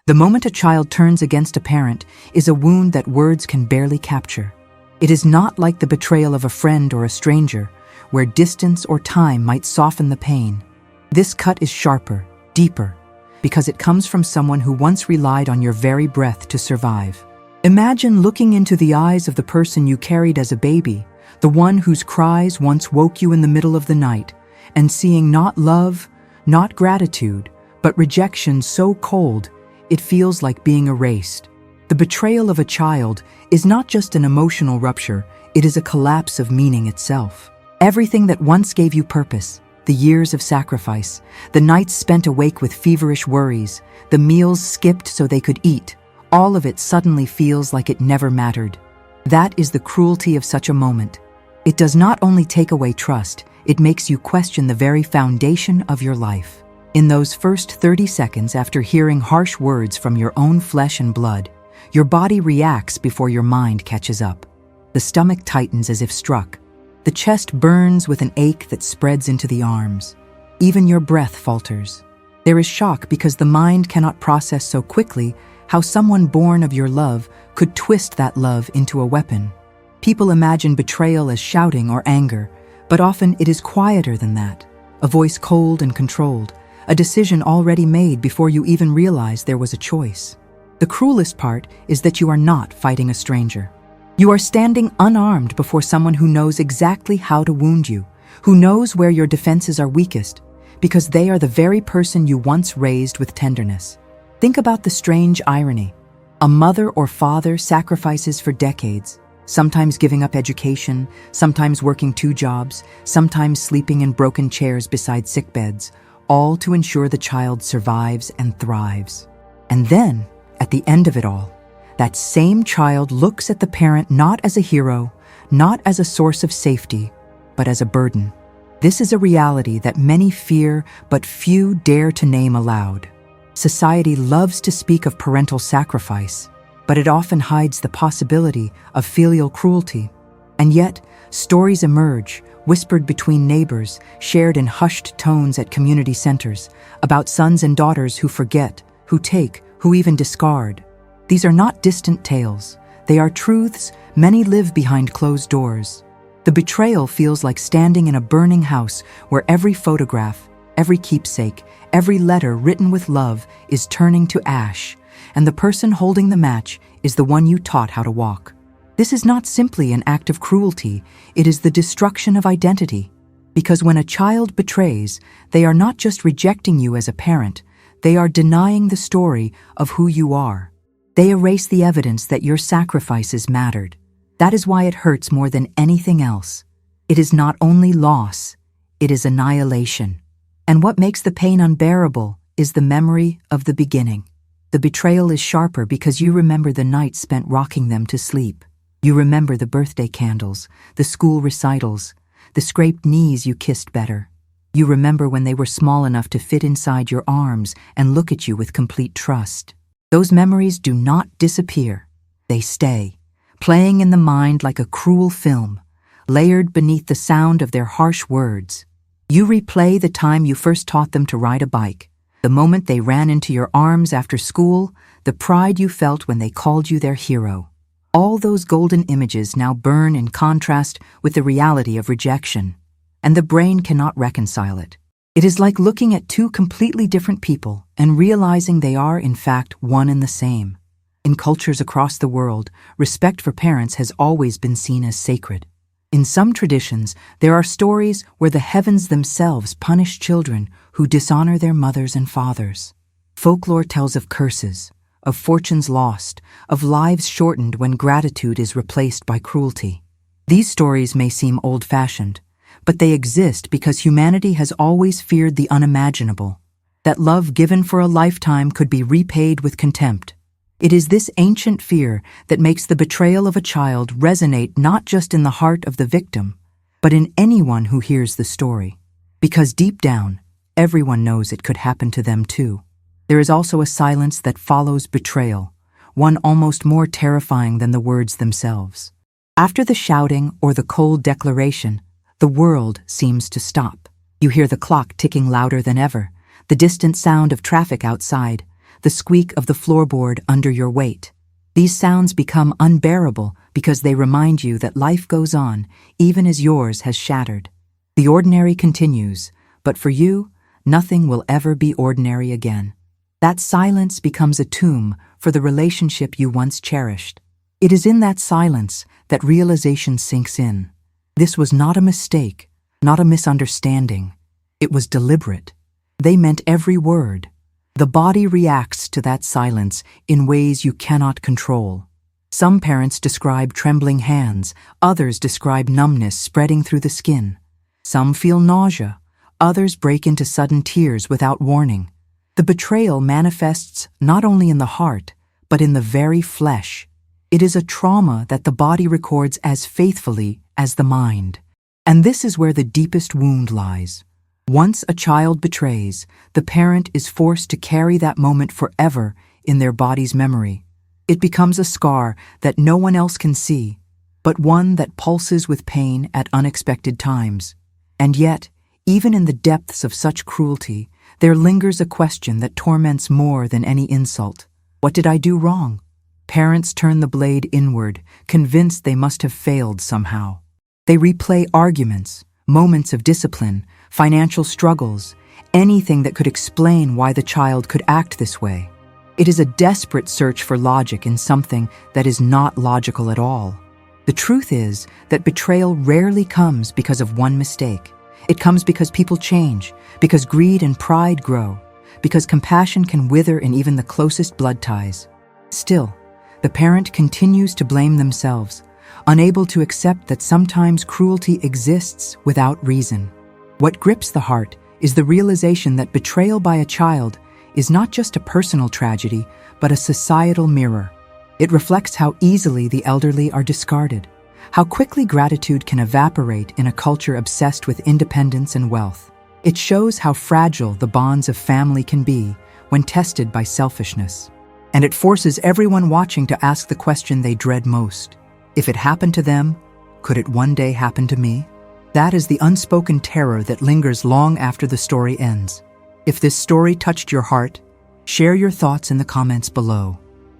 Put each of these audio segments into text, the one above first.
The moment a child turns against a parent is a wound that words can barely capture. It is not like the betrayal of a friend or a stranger, where distance or time might soften the pain. This cut is sharper, deeper, because it comes from someone who once relied on your very breath to survive. Imagine looking into the eyes of the person you carried as a baby, the one whose cries once woke you in the middle of the night, and seeing not love, not gratitude, but rejection so cold, it feels like being erased. The betrayal of a child is not just an emotional rupture, it is a collapse of meaning itself. Everything that once gave you purpose, the years of sacrifice, the nights spent awake with feverish worries, the meals skipped so they could eat, all of it suddenly feels like it never mattered. That is the cruelty of such a moment. It does not only take away trust, it makes you question the very foundation of your life. In those first 30 seconds after hearing harsh words from your own flesh and blood, your body reacts before your mind catches up. The stomach tightens as if struck. The chest burns with an ache that spreads into the arms. Even your breath falters. There is shock because the mind cannot process so quickly how someone born of your love could twist that love into a weapon. People imagine betrayal as shouting or anger, but often it is quieter than that. A voice cold and controlled, a decision already made before you even realize there was a choice. The cruelest part is that you are not fighting a stranger. You are standing unarmed before someone who knows exactly how to wound you, who knows where your defenses are weakest, because they are the very person you once raised with tenderness. Think about the strange irony. A mother or father sacrifices for decades, sometimes giving up education, sometimes working 2 jobs, sometimes sleeping in broken chairs beside sick beds, all to ensure the child survives and thrives. And then, at the end of it all, that same child looks at the parent not as a hero, not as a source of safety, but as a burden. This is a reality that many fear, but few dare to name aloud. Society loves to speak of parental sacrifice, but it often hides the possibility of filial cruelty. And yet, stories emerge, whispered between neighbors, shared in hushed tones at community centers, about sons and daughters who forget, who take, who even discard. These are not distant tales. They are truths many live behind closed doors. The betrayal feels like standing in a burning house where every photograph, every keepsake, every letter written with love is turning to ash, and the person holding the match is the one you taught how to walk. This is not simply an act of cruelty, it is the destruction of identity. Because when a child betrays, they are not just rejecting you as a parent, they are denying the story of who you are. They erase the evidence that your sacrifices mattered. That is why it hurts more than anything else. It is not only loss, it is annihilation. And what makes the pain unbearable is the memory of the beginning. The betrayal is sharper because you remember the night spent rocking them to sleep. You remember the birthday candles, the school recitals, the scraped knees you kissed better. You remember when they were small enough to fit inside your arms and look at you with complete trust. Those memories do not disappear. They stay, playing in the mind like a cruel film, layered beneath the sound of their harsh words. You replay the time you first taught them to ride a bike, the moment they ran into your arms after school, the pride you felt when they called you their hero. All those golden images now burn in contrast with the reality of rejection, and the brain cannot reconcile it. It is like looking at 2 completely different people and realizing they are, in fact, one and the same. In cultures across the world, respect for parents has always been seen as sacred. In some traditions, there are stories where the heavens themselves punish children who dishonor their mothers and fathers. Folklore tells of curses, of fortunes lost, of lives shortened when gratitude is replaced by cruelty. These stories may seem old-fashioned, but they exist because humanity has always feared the unimaginable, that love given for a lifetime could be repaid with contempt. It is this ancient fear that makes the betrayal of a child resonate not just in the heart of the victim, but in anyone who hears the story. Because deep down, everyone knows it could happen to them too. There is also a silence that follows betrayal, one almost more terrifying than the words themselves. After the shouting or the cold declaration, the world seems to stop. You hear the clock ticking louder than ever, the distant sound of traffic outside, the squeak of the floorboard under your weight. These sounds become unbearable because they remind you that life goes on, even as yours has shattered. The ordinary continues, but for you, nothing will ever be ordinary again. That silence becomes a tomb for the relationship you once cherished. It is in that silence that realization sinks in. This was not a mistake, not a misunderstanding. It was deliberate. They meant every word. The body reacts to that silence in ways you cannot control. Some parents describe trembling hands, others describe numbness spreading through the skin. Some feel nausea, others break into sudden tears without warning. The betrayal manifests not only in the heart, but in the very flesh. It is a trauma that the body records as faithfully as the mind. And this is where the deepest wound lies. Once a child betrays, the parent is forced to carry that moment forever in their body's memory. It becomes a scar that no one else can see, but one that pulses with pain at unexpected times. And yet, even in the depths of such cruelty, there lingers a question that torments more than any insult. What did I do wrong? Parents turn the blade inward, convinced they must have failed somehow. They replay arguments, moments of discipline, financial struggles, anything that could explain why the child could act this way. It is a desperate search for logic in something that is not logical at all. The truth is that betrayal rarely comes because of one mistake. It comes because people change, because greed and pride grow, because compassion can wither in even the closest blood ties. Still, the parent continues to blame themselves, unable to accept that sometimes cruelty exists without reason. What grips the heart is the realization that betrayal by a child is not just a personal tragedy, but a societal mirror. It reflects how easily the elderly are discarded, how quickly gratitude can evaporate in a culture obsessed with independence and wealth. It shows how fragile the bonds of family can be when tested by selfishness. And it forces everyone watching to ask the question they dread most. If it happened to them, could it one day happen to me? That is the unspoken terror that lingers long after the story ends. If this story touched your heart, share your thoughts in the comments below.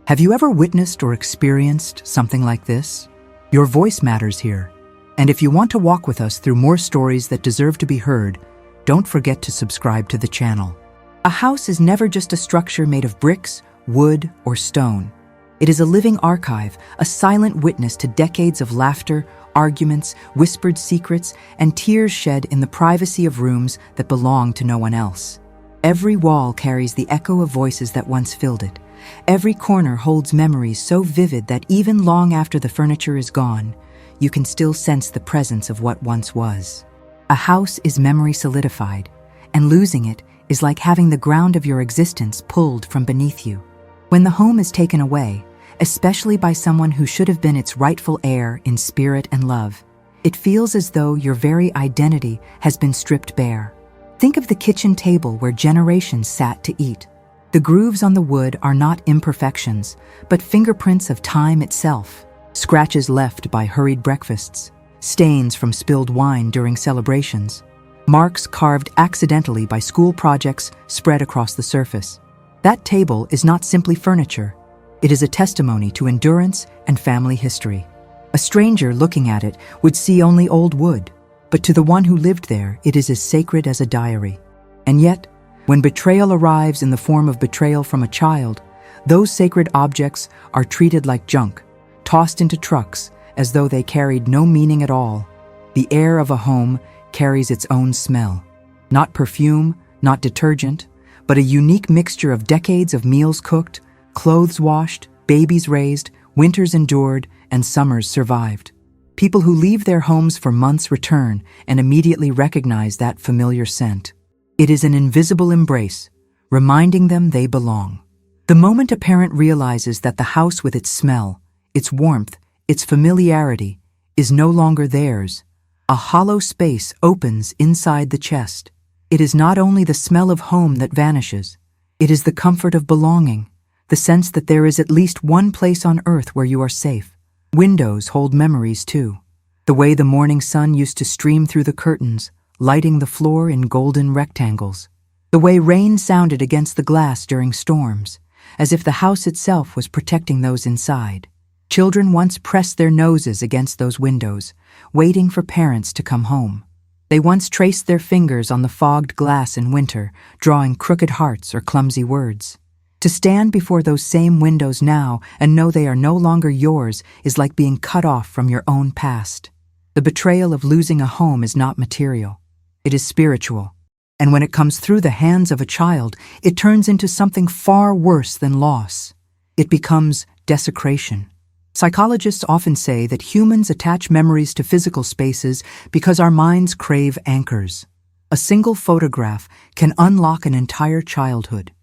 Have you ever witnessed or experienced something like this? Your voice matters here. And if you want to walk with us through more stories that deserve to be heard, don't forget to subscribe to the channel. A house is never just a structure made of bricks, wood, or stone. It is a living archive, a silent witness to decades of laughter, arguments, whispered secrets, and tears shed in the privacy of rooms that belong to no one else. Every wall carries the echo of voices that once filled it. Every corner holds memories so vivid that even long after the furniture is gone, you can still sense the presence of what once was. A house is memory solidified, and losing it is like having the ground of your existence pulled from beneath you. When the home is taken away, especially by someone who should have been its rightful heir in spirit and love, it feels as though your very identity has been stripped bare. Think of the kitchen table where generations sat to eat. The grooves on the wood are not imperfections, but fingerprints of time itself. Scratches left by hurried breakfasts, stains from spilled wine during celebrations, marks carved accidentally by school projects spread across the surface. That table is not simply furniture. It is a testimony to endurance and family history. A stranger looking at it would see only old wood, but to the one who lived there, it is as sacred as a diary. And yet, when betrayal arrives in the form of betrayal from a child, those sacred objects are treated like junk, tossed into trucks as though they carried no meaning at all. The air of a home carries its own smell. Not perfume, not detergent, but a unique mixture of decades of meals cooked, clothes washed, babies raised, winters endured, and summers survived. People who leave their homes for months return and immediately recognize that familiar scent. It is an invisible embrace, reminding them they belong. The moment a parent realizes that the house with its smell, its warmth, its familiarity, is no longer theirs, a hollow space opens inside the chest. It is not only the smell of home that vanishes, it is the comfort of belonging, the sense that there is at least one place on earth where you are safe. Windows hold memories too. The way the morning sun used to stream through the curtains, lighting the floor in golden rectangles. The way rain sounded against the glass during storms, as if the house itself was protecting those inside. Children once pressed their noses against those windows, waiting for parents to come home. They once traced their fingers on the fogged glass in winter, drawing crooked hearts or clumsy words. To stand before those same windows now and know they are no longer yours is like being cut off from your own past. The betrayal of losing a home is not material. It is spiritual. And when it comes through the hands of a child, it turns into something far worse than loss. It becomes desecration. Psychologists often say that humans attach memories to physical spaces because our minds crave anchors. A single photograph can unlock an entire childhood.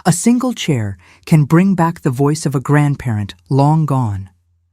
A single chair can bring back the voice of a grandparent long gone.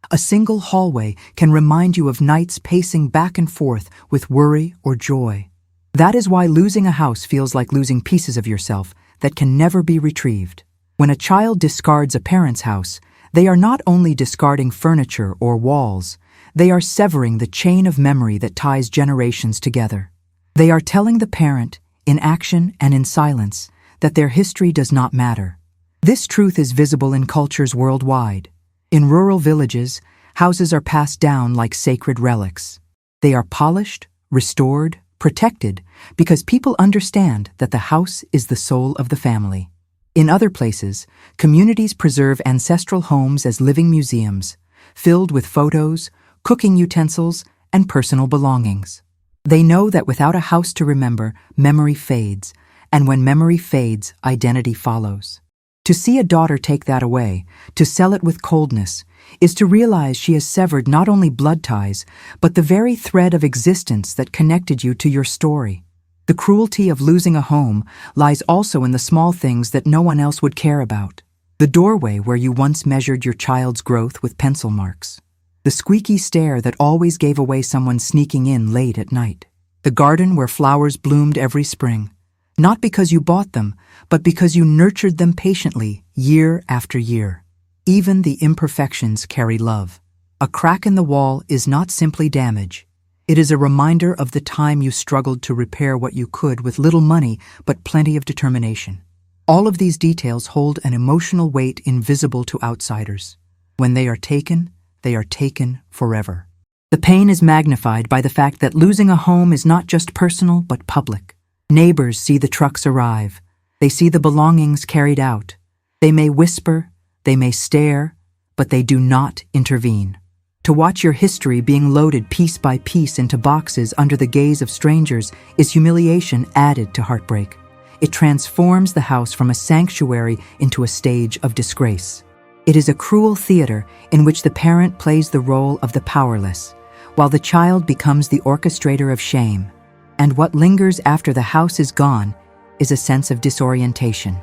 A single hallway can remind you of nights pacing back and forth with worry or joy. That is why losing a house feels like losing pieces of yourself that can never be retrieved. When a child discards a parent's house, they are not only discarding furniture or walls, they are severing the chain of memory that ties generations together. They are telling the parent, in action and in silence, that their history does not matter. This truth is visible in cultures worldwide. In rural villages, houses are passed down like sacred relics. They are polished, restored, protected, because people understand that the house is the soul of the family. In other places, communities preserve ancestral homes as living museums, filled with photos, cooking utensils, and personal belongings. They know that without a house to remember, memory fades, and when memory fades, identity follows. To see a daughter take that away, to sell it with coldness, is to realize she has severed not only blood ties, but the very thread of existence that connected you to your story. The cruelty of losing a home lies also in the small things that no one else would care about. The doorway where you once measured your child's growth with pencil marks. The squeaky stair that always gave away someone sneaking in late at night. The garden where flowers bloomed every spring. Not because you bought them, but because you nurtured them patiently, year after year. Even the imperfections carry love. A crack in the wall is not simply damage. It is a reminder of the time you struggled to repair what you could with little money but plenty of determination. All of these details hold an emotional weight invisible to outsiders. When they are taken forever. The pain is magnified by the fact that losing a home is not just personal but public. Neighbors see the trucks arrive. They see the belongings carried out. They may whisper, they may stare, but they do not intervene. To watch your history being loaded piece by piece into boxes under the gaze of strangers is humiliation added to heartbreak. It transforms the house from a sanctuary into a stage of disgrace. It is a cruel theater in which the parent plays the role of the powerless, while the child becomes the orchestrator of shame. And what lingers after the house is gone is a sense of disorientation.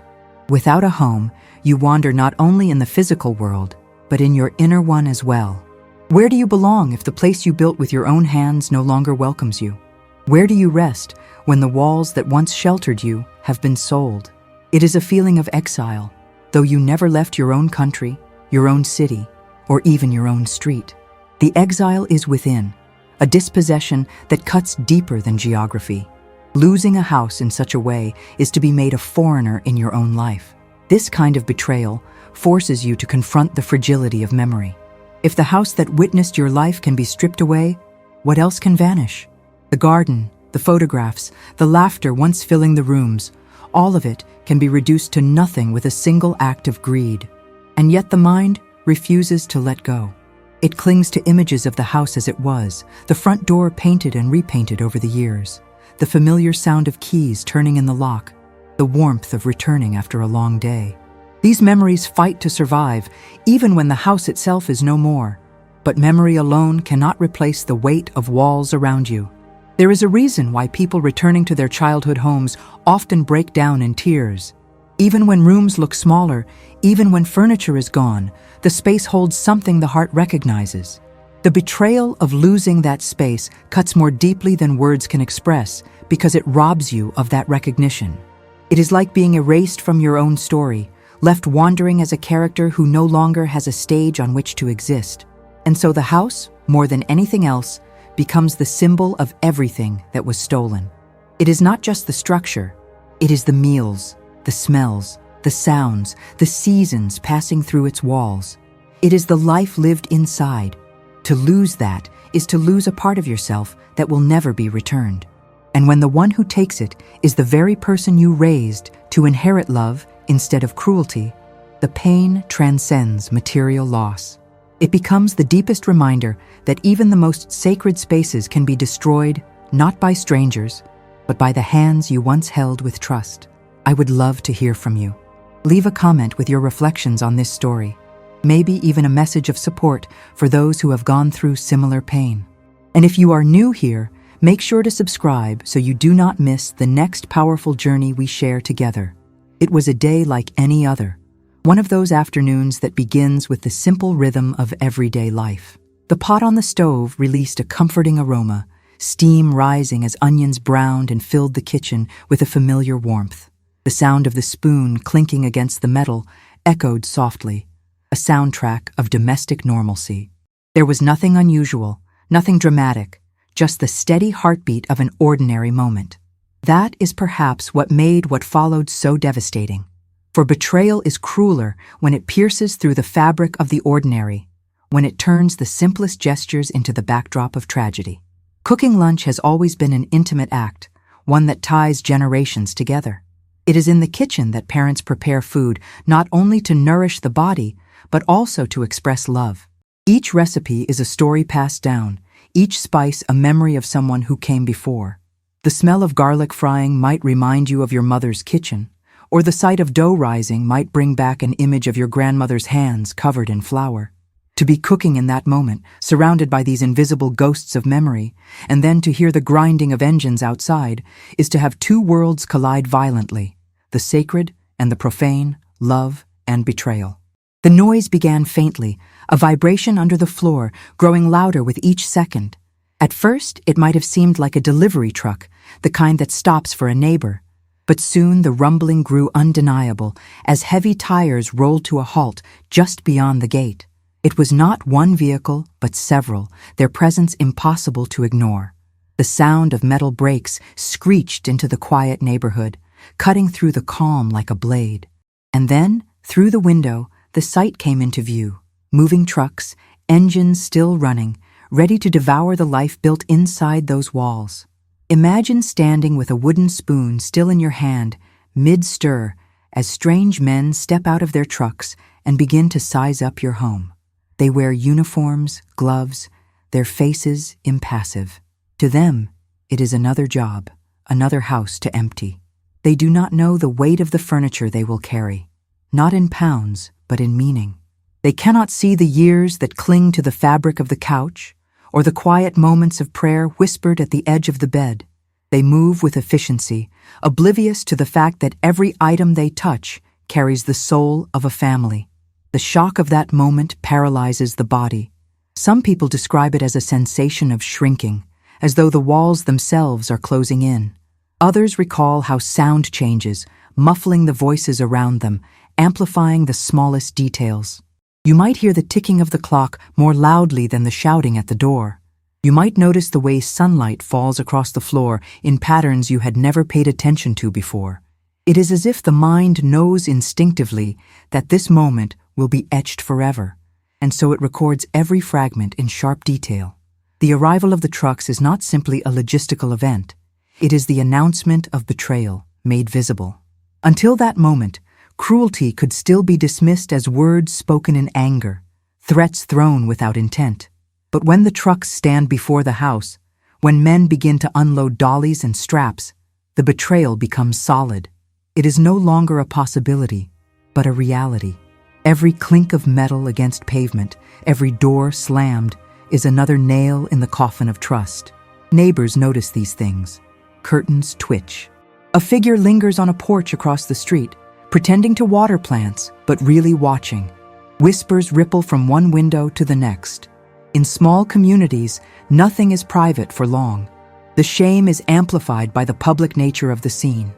Without a home, you wander not only in the physical world, but in your inner one as well. Where do you belong if the place you built with your own hands no longer welcomes you? Where do you rest when the walls that once sheltered you have been sold? It is a feeling of exile, though you never left your own country, your own city, or even your own street. The exile is within, a dispossession that cuts deeper than geography. Losing a house in such a way is to be made a foreigner in your own life. This kind of betrayal forces you to confront the fragility of memory. If the house that witnessed your life can be stripped away, what else can vanish? The garden, the photographs, the laughter once filling the rooms, all of it can be reduced to nothing with a single act of greed. And yet the mind refuses to let go. It clings to images of the house as it was, the front door painted and repainted over the years, the familiar sound of keys turning in the lock, the warmth of returning after a long day. These memories fight to survive, even when the house itself is no more. But memory alone cannot replace the weight of walls around you. There is a reason why people returning to their childhood homes often break down in tears. Even when rooms look smaller, even when furniture is gone, the space holds something the heart recognizes. The betrayal of losing that space cuts more deeply than words can express because it robs you of that recognition. It is like being erased from your own story, left wandering as a character who no longer has a stage on which to exist. And so the house, more than anything else, becomes the symbol of everything that was stolen. It is not just the structure, it is the meals, the smells, the sounds, the seasons passing through its walls. It is the life lived inside. To lose that is to lose a part of yourself that will never be returned. And when the one who takes it is the very person you raised to inherit love instead of cruelty, the pain transcends material loss. It becomes the deepest reminder that even the most sacred spaces can be destroyed not by strangers, but by the hands you once held with trust. I would love to hear from you. Leave a comment with your reflections on this story, maybe even a message of support for those who have gone through similar pain. And if you are new here, make sure to subscribe so you do not miss the next powerful journey we share together. It was a day like any other, one of those afternoons that begins with the simple rhythm of everyday life. The pot on the stove released a comforting aroma, steam rising as onions browned and filled the kitchen with a familiar warmth. The sound of the spoon clinking against the metal echoed softly, a soundtrack of domestic normalcy. There was nothing unusual, nothing dramatic, just the steady heartbeat of an ordinary moment. That is perhaps what made what followed so devastating. For betrayal is crueler when it pierces through the fabric of the ordinary, when it turns the simplest gestures into the backdrop of tragedy. Cooking lunch has always been an intimate act, one that ties generations together. It is in the kitchen that parents prepare food not only to nourish the body, but also to express love. Each recipe is a story passed down, each spice a memory of someone who came before. The smell of garlic frying might remind you of your mother's kitchen, or the sight of dough rising might bring back an image of your grandmother's hands covered in flour. To be cooking in that moment, surrounded by these invisible ghosts of memory, and then to hear the grinding of engines outside, is to have two worlds collide violently, the sacred and the profane, love and betrayal. The noise began faintly, a vibration under the floor, growing louder with each second. At first, it might have seemed like a delivery truck, the kind that stops for a neighbor. But soon the rumbling grew undeniable as heavy tires rolled to a halt just beyond the gate. It was not one vehicle, but several, their presence impossible to ignore. The sound of metal brakes screeched into the quiet neighborhood, cutting through the calm like a blade. And then, through the window, the sight came into view. Moving trucks, engines still running, ready to devour the life built inside those walls. Imagine standing with a wooden spoon still in your hand, mid-stir, as strange men step out of their trucks and begin to size up your home. They wear uniforms, gloves, their faces impassive. To them, it is another job, another house to empty. They do not know the weight of the furniture they will carry, not in pounds, but in meaning. They cannot see the years that cling to the fabric of the couch, or the quiet moments of prayer whispered at the edge of the bed. They move with efficiency, oblivious to the fact that every item they touch carries the soul of a family. The shock of that moment paralyzes the body. Some people describe it as a sensation of shrinking, as though the walls themselves are closing in. Others recall how sound changes, muffling the voices around them, amplifying the smallest details. You might hear the ticking of the clock more loudly than the shouting at the door. You might notice the way sunlight falls across the floor in patterns you had never paid attention to before. It is as if the mind knows instinctively that this moment will be etched forever, and so it records every fragment in sharp detail. The arrival of the trucks is not simply a logistical event. It is the announcement of betrayal made visible. Until that moment, cruelty could still be dismissed as words spoken in anger, threats thrown without intent. But when the trucks stand before the house, when men begin to unload dollies and straps, the betrayal becomes solid. It is no longer a possibility, but a reality. Every clink of metal against pavement, every door slammed, is another nail in the coffin of trust. Neighbors notice these things. Curtains twitch. A figure lingers on a porch across the street, pretending to water plants, but really watching. Whispers ripple from one window to the next. In small communities, nothing is private for long. The shame is amplified by the public nature of the scene.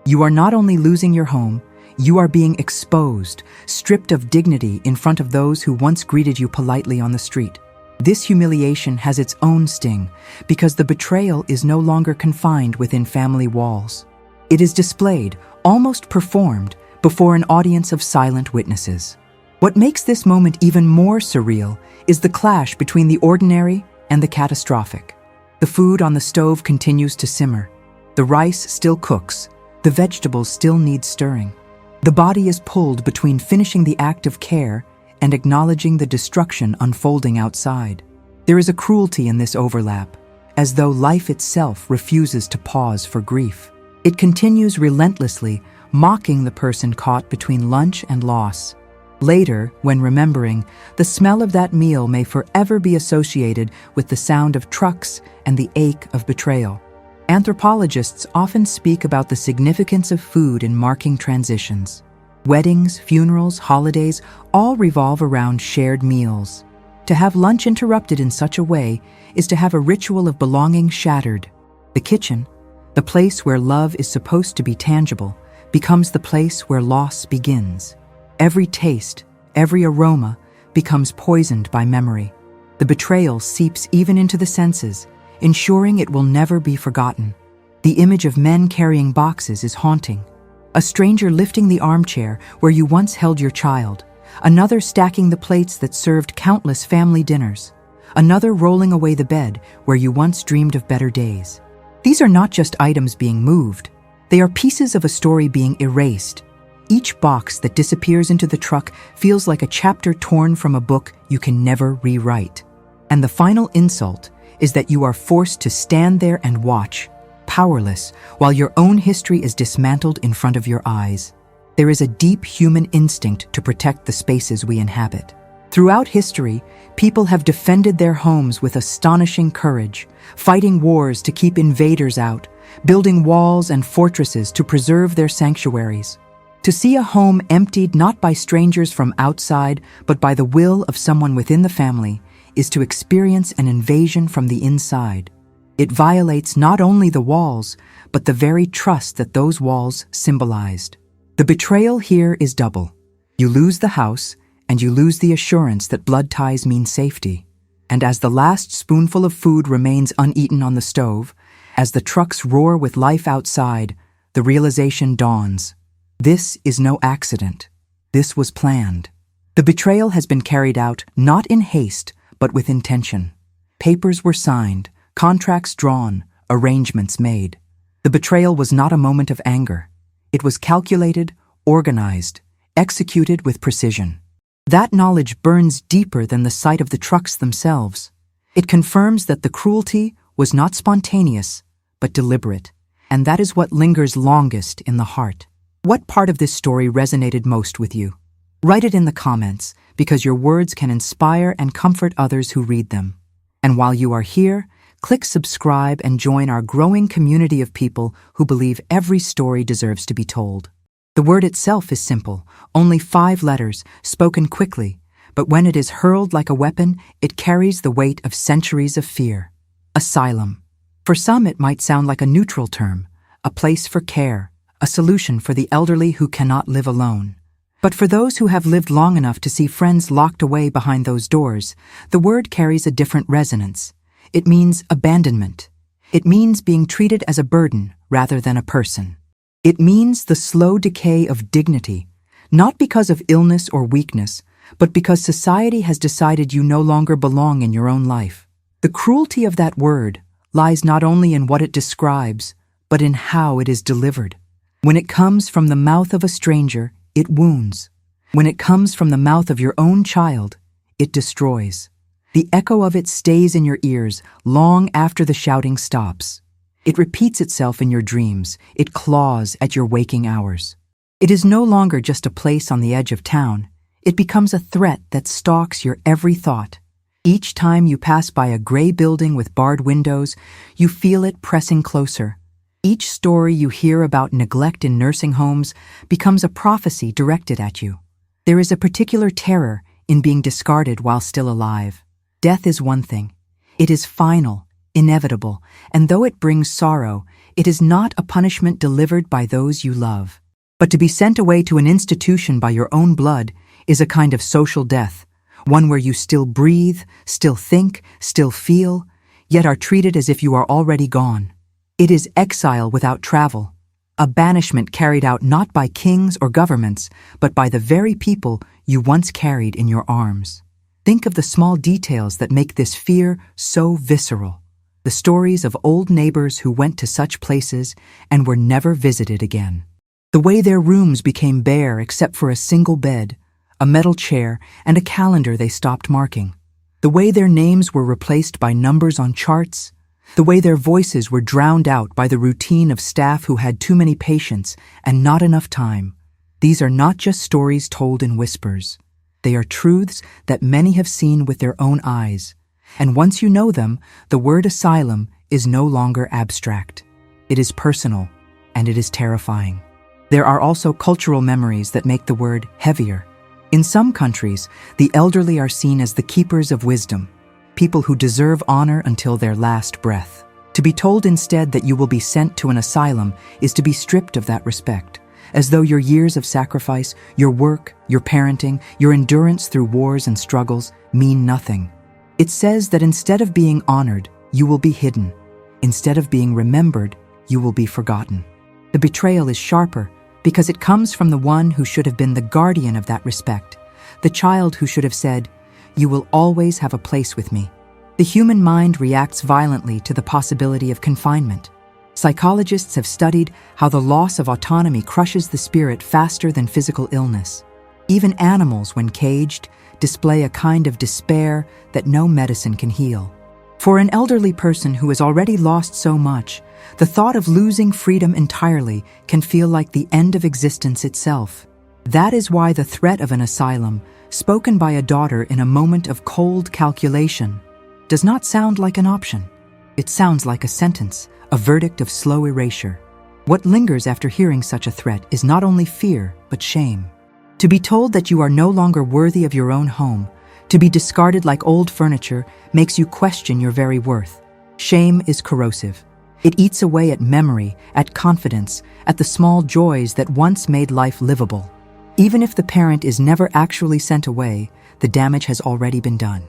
You are not only losing your home, you are being exposed, stripped of dignity in front of those who once greeted you politely on the street. This humiliation has its own sting, because the betrayal is no longer confined within family walls. It is displayed, almost performed, before an audience of silent witnesses. What makes this moment even more surreal is the clash between the ordinary and the catastrophic. The food on the stove continues to simmer. The rice still cooks. The vegetables still need stirring. The body is pulled between finishing the act of care and acknowledging the destruction unfolding outside. There is a cruelty in this overlap, as though life itself refuses to pause for grief. It continues relentlessly, mocking the person caught between lunch and loss. Later, when remembering, the smell of that meal may forever be associated with the sound of trucks and the ache of betrayal. Anthropologists often speak about the significance of food in marking transitions. Weddings, funerals, holidays all revolve around shared meals. To have lunch interrupted in such a way is to have a ritual of belonging shattered. The kitchen, the place where love is supposed to be tangible, becomes the place where loss begins. Every taste, every aroma becomes poisoned by memory. The betrayal seeps even into the senses, ensuring it will never be forgotten. The image of men carrying boxes is haunting. A stranger lifting the armchair where you once held your child, another stacking the plates that served countless family dinners, another rolling away the bed where you once dreamed of better days. These are not just items being moved, they are pieces of a story being erased. Each box that disappears into the truck feels like a chapter torn from a book you can never rewrite. And the final insult is that you are forced to stand there and watch, powerless, while your own history is dismantled in front of your eyes. There is a deep human instinct to protect the spaces we inhabit. Throughout history, people have defended their homes with astonishing courage, fighting wars to keep invaders out, building walls and fortresses to preserve their sanctuaries. To see a home emptied not by strangers from outside, but by the will of someone within the family, is to experience an invasion from the inside. It violates not only the walls, but the very trust that those walls symbolized. The betrayal here is double. You lose the house, and you lose the assurance that blood ties mean safety. And as the last spoonful of food remains uneaten on the stove, as the trucks roar with life outside, the realization dawns. This is no accident. This was planned. The betrayal has been carried out not in haste, but with intention. Papers were signed, contracts drawn, arrangements made. The betrayal was not a moment of anger. It was calculated, organized, executed with precision. That knowledge burns deeper than the sight of the trucks themselves. It confirms that the cruelty was not spontaneous, but deliberate, and that is what lingers longest in the heart. What part of this story resonated most with you? Write it in the comments, because your words can inspire and comfort others who read them. And while you are here, click subscribe and join our growing community of people who believe every story deserves to be told. The word itself is simple, only 5 letters, spoken quickly, but when it is hurled like a weapon, it carries the weight of centuries of fear. Asylum. For some, it might sound like a neutral term, a place for care, a solution for the elderly who cannot live alone. But for those who have lived long enough to see friends locked away behind those doors, the word carries a different resonance. It means abandonment. It means being treated as a burden rather than a person. It means the slow decay of dignity, not because of illness or weakness, but because society has decided you no longer belong in your own life. The cruelty of that word lies not only in what it describes, but in how it is delivered. When it comes from the mouth of a stranger, it wounds. When it comes from the mouth of your own child, it destroys. The echo of it stays in your ears long after the shouting stops. It repeats itself in your dreams. It claws at your waking hours. It is no longer just a place on the edge of town. It becomes a threat that stalks your every thought. Each time you pass by a gray building with barred windows, you feel it pressing closer. Each story you hear about neglect in nursing homes becomes a prophecy directed at you. There is a particular terror in being discarded while still alive. Death is one thing. It is final, inevitable, and though it brings sorrow, it is not a punishment delivered by those you love. But to be sent away to an institution by your own blood is a kind of social death, one where you still breathe, still think, still feel, yet are treated as if you are already gone. It is exile without travel, a banishment carried out not by kings or governments, but by the very people you once carried in your arms. Think of the small details that make this fear so visceral. The stories of old neighbors who went to such places and were never visited again. The way their rooms became bare except for a single bed, a metal chair, and a calendar they stopped marking. The way their names were replaced by numbers on charts. The way their voices were drowned out by the routine of staff who had too many patients and not enough time. These are not just stories told in whispers. They are truths that many have seen with their own eyes. And once you know them, the word asylum is no longer abstract. It is personal, and it is terrifying. There are also cultural memories that make the word heavier. In some countries, the elderly are seen as the keepers of wisdom, people who deserve honor until their last breath. To be told instead that you will be sent to an asylum is to be stripped of that respect, as though your years of sacrifice, your work, your parenting, your endurance through wars and struggles mean nothing. It says that instead of being honored, you will be hidden. Instead of being remembered, you will be forgotten. The betrayal is sharper because it comes from the one who should have been the guardian of that respect, the child who should have said, "You will always have a place with me." The human mind reacts violently to the possibility of confinement. Psychologists have studied how the loss of autonomy crushes the spirit faster than physical illness. Even animals, when caged, display a kind of despair that no medicine can heal. For an elderly person who has already lost so much, the thought of losing freedom entirely can feel like the end of existence itself. That is why the threat of an asylum, spoken by a daughter in a moment of cold calculation, does not sound like an option. It sounds like a sentence, a verdict of slow erasure. What lingers after hearing such a threat is not only fear, but shame. To be told that you are no longer worthy of your own home, to be discarded like old furniture, makes you question your very worth. Shame is corrosive. It eats away at memory, at confidence, at the small joys that once made life livable. Even if the parent is never actually sent away, the damage has already been done.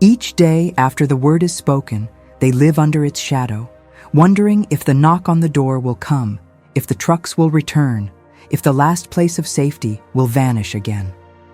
Each day after the word is spoken, they live under its shadow, wondering if the knock on the door will come, if the trucks will return, if the last place of safety will vanish again.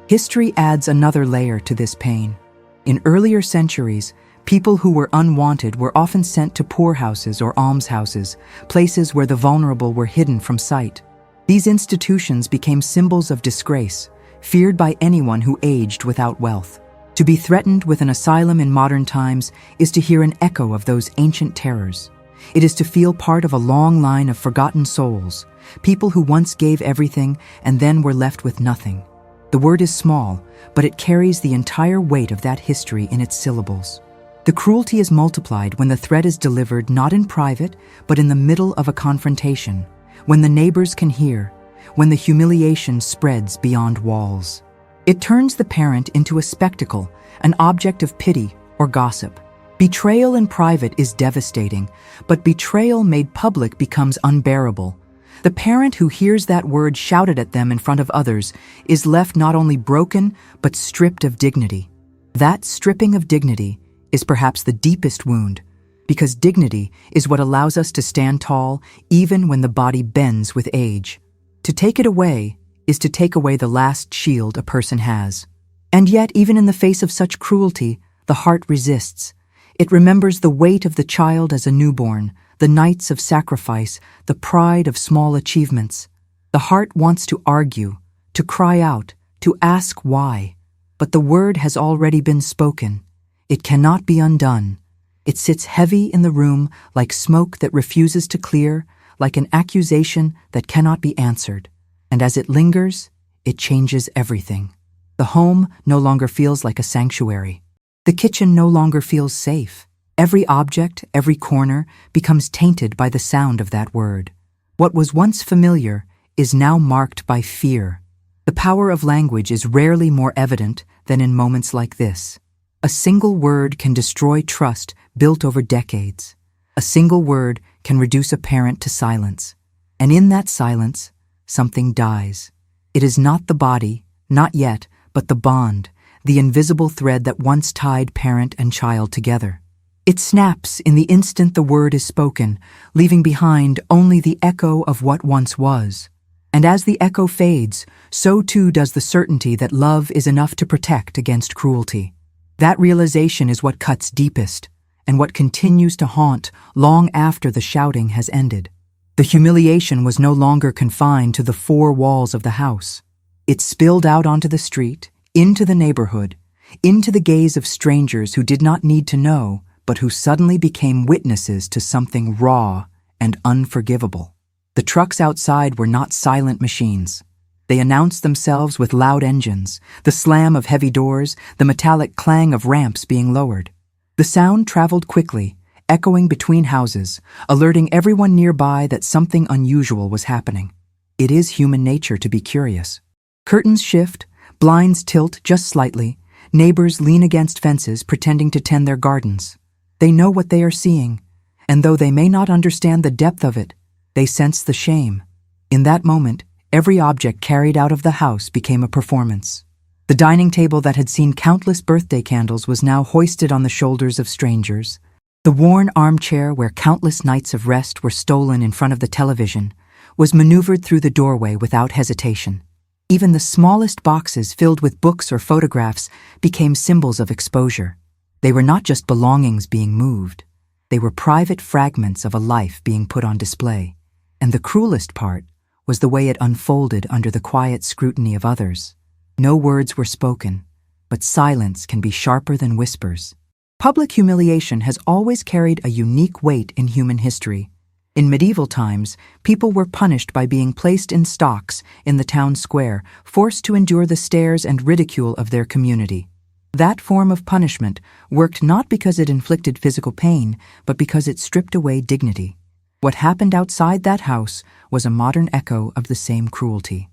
History adds another layer to this pain. In earlier centuries, people who were unwanted were often sent to poorhouses or almshouses, places where the vulnerable were hidden from sight. These institutions became symbols of disgrace, feared by anyone who aged without wealth. To be threatened with an asylum in modern times is to hear an echo of those ancient terrors. It is to feel part of a long line of forgotten souls, people who once gave everything and then were left with nothing. The word is small, but it carries the entire weight of that history in its syllables. The cruelty is multiplied when the threat is delivered not in private, but in the middle of a confrontation, when the neighbors can hear, when the humiliation spreads beyond walls. It turns the parent into a spectacle, an object of pity or gossip. Betrayal in private is devastating, but betrayal made public becomes unbearable. The parent who hears that word shouted at them in front of others is left not only broken, but stripped of dignity. That stripping of dignity is perhaps the deepest wound, because dignity is what allows us to stand tall even when the body bends with age. To take it away is to take away the last shield a person has. And yet, even in the face of such cruelty, the heart resists. It remembers the weight of the child as a newborn, the nights of sacrifice, the pride of small achievements. The heart wants to argue, to cry out, to ask why. But the word has already been spoken. It cannot be undone. It sits heavy in the room like smoke that refuses to clear, like an accusation that cannot be answered. And as it lingers, it changes everything. The home no longer feels like a sanctuary. The kitchen no longer feels safe. Every object, every corner, becomes tainted by the sound of that word. What was once familiar is now marked by fear. The power of language is rarely more evident than in moments like this. A single word can destroy trust built over decades. A single word can reduce a parent to silence. And in that silence, something dies. It is not the body, not yet, but the bond, the invisible thread that once tied parent and child together. It snaps in the instant the word is spoken, leaving behind only the echo of what once was. And as the echo fades, so too does the certainty that love is enough to protect against cruelty. That realization is what cuts deepest, and what continues to haunt long after the shouting has ended. The humiliation was no longer confined to the four walls of the house. It spilled out onto the street, into the neighborhood, into the gaze of strangers who did not need to know, but who suddenly became witnesses to something raw and unforgivable. The trucks outside were not silent machines. They announced themselves with loud engines, the slam of heavy doors, the metallic clang of ramps being lowered. The sound traveled quickly, echoing between houses, alerting everyone nearby that something unusual was happening. It is human nature to be curious. Curtains shift, blinds tilt just slightly, neighbors lean against fences pretending to tend their gardens. They know what they are seeing, and though they may not understand the depth of it, they sense the shame. In that moment, every object carried out of the house became a performance. The dining table that had seen countless birthday candles was now hoisted on the shoulders of strangers. The worn armchair where countless nights of rest were stolen in front of the television was maneuvered through the doorway without hesitation. Even the smallest boxes filled with books or photographs became symbols of exposure. They were not just belongings being moved. They were private fragments of a life being put on display. And the cruelest part was the way it unfolded under the quiet scrutiny of others. No words were spoken, but silence can be sharper than whispers. Public humiliation has always carried a unique weight in human history. In medieval times, people were punished by being placed in stocks in the town square, forced to endure the stares and ridicule of their community. That form of punishment worked not because it inflicted physical pain, but because it stripped away dignity. What happened outside that house was a modern echo of the same cruelty.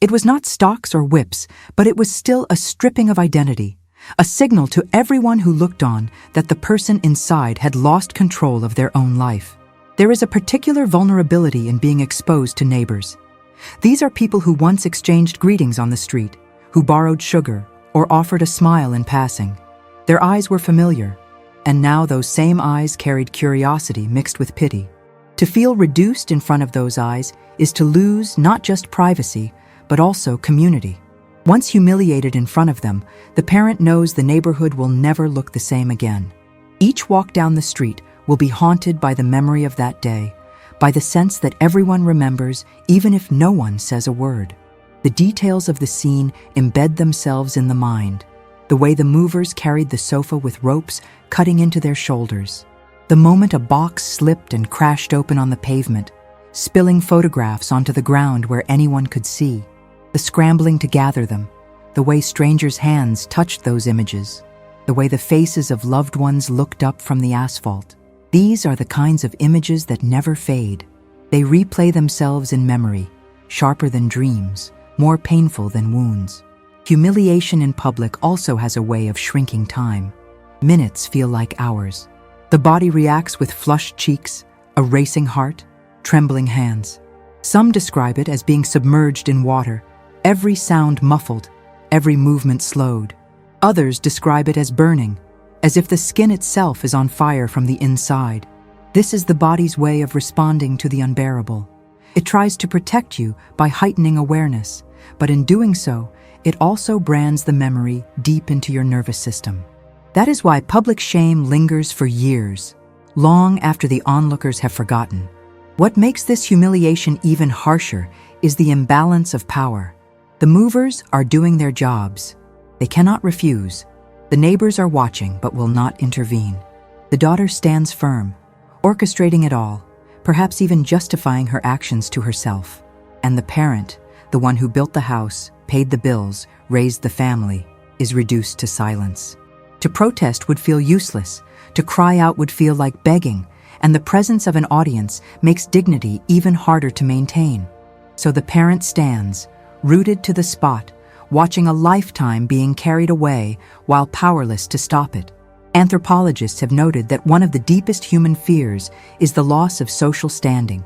It was not stocks or whips, but it was still a stripping of identity, a signal to everyone who looked on that the person inside had lost control of their own life. There is a particular vulnerability in being exposed to neighbors. These are people who once exchanged greetings on the street, who borrowed sugar or offered a smile in passing. Their eyes were familiar, and now those same eyes carried curiosity mixed with pity. To feel reduced in front of those eyes is to lose not just privacy, but also community. Once humiliated in front of them, the parent knows the neighborhood will never look the same again. Each walk down the street will be haunted by the memory of that day, by the sense that everyone remembers even if no one says a word. The details of the scene embed themselves in the mind, the way the movers carried the sofa with ropes cutting into their shoulders, the moment a box slipped and crashed open on the pavement, spilling photographs onto the ground where anyone could see, the scrambling to gather them, the way strangers' hands touched those images, the way the faces of loved ones looked up from the asphalt. These are the kinds of images that never fade. They replay themselves in memory, sharper than dreams, more painful than wounds. Humiliation in public also has a way of shrinking time. Minutes feel like hours. The body reacts with flushed cheeks, a racing heart, trembling hands. Some describe it as being submerged in water, every sound muffled, every movement slowed. Others describe it as burning, as if the skin itself is on fire from the inside. This is the body's way of responding to the unbearable. It tries to protect you by heightening awareness, but in doing so, it also brands the memory deep into your nervous system. That is why public shame lingers for years, long after the onlookers have forgotten. What makes this humiliation even harsher is the imbalance of power. The movers are doing their jobs. They cannot refuse. The neighbors are watching but will not intervene. The daughter stands firm, orchestrating it all, perhaps even justifying her actions to herself. And the parent, the one who built the house, paid the bills, raised the family, is reduced to silence. To protest would feel useless. To cry out would feel like begging, and the presence of an audience makes dignity even harder to maintain. So the parent stands, rooted to the spot, watching a lifetime being carried away while powerless to stop it. Anthropologists have noted that one of the deepest human fears is the loss of social standing.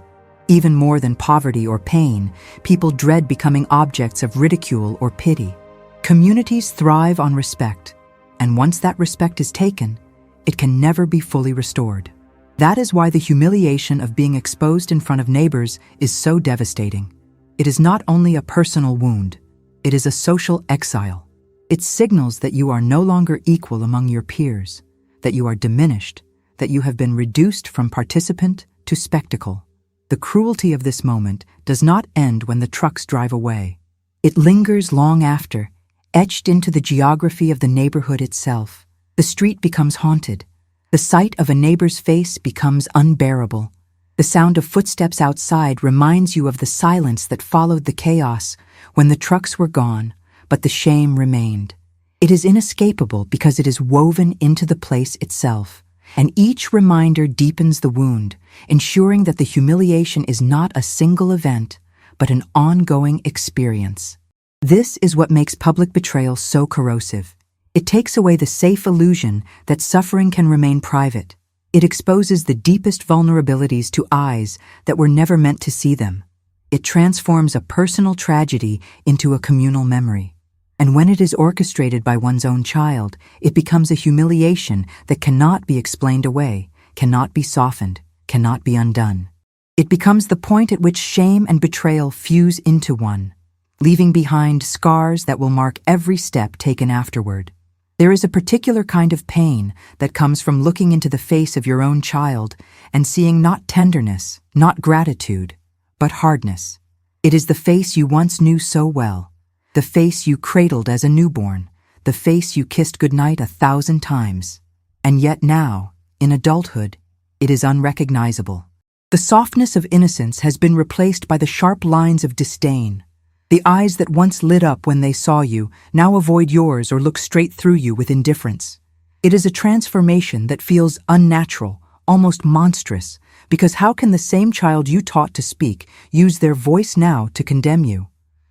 Even more than poverty or pain, people dread becoming objects of ridicule or pity. Communities thrive on respect, and once that respect is taken, it can never be fully restored. That is why the humiliation of being exposed in front of neighbors is so devastating. It is not only a personal wound, it is a social exile. It signals that you are no longer equal among your peers, that you are diminished, that you have been reduced from participant to spectacle. The cruelty of this moment does not end when the trucks drive away. It lingers long after, etched into the geography of the neighborhood itself. The street becomes haunted. The sight of a neighbor's face becomes unbearable. The sound of footsteps outside reminds you of the silence that followed the chaos when the trucks were gone, but the shame remained. It is inescapable because it is woven into the place itself, and each reminder deepens the wound, ensuring that the humiliation is not a single event, but an ongoing experience. This is what makes public betrayal so corrosive. It takes away the safe illusion that suffering can remain private. It exposes the deepest vulnerabilities to eyes that were never meant to see them. It transforms a personal tragedy into a communal memory. And when it is orchestrated by one's own child, it becomes a humiliation that cannot be explained away, cannot be softened, cannot be undone. It becomes the point at which shame and betrayal fuse into one, leaving behind scars that will mark every step taken afterward. There is a particular kind of pain that comes from looking into the face of your own child and seeing not tenderness, not gratitude, but hardness. It is the face you once knew so well, the face you cradled as a newborn, the face you kissed goodnight 1,000 times. And yet now, in adulthood, it is unrecognizable. The softness of innocence has been replaced by the sharp lines of disdain. The eyes that once lit up when they saw you now avoid yours or look straight through you with indifference. It is a transformation that feels unnatural, almost monstrous, because how can the same child you taught to speak use their voice now to condemn you?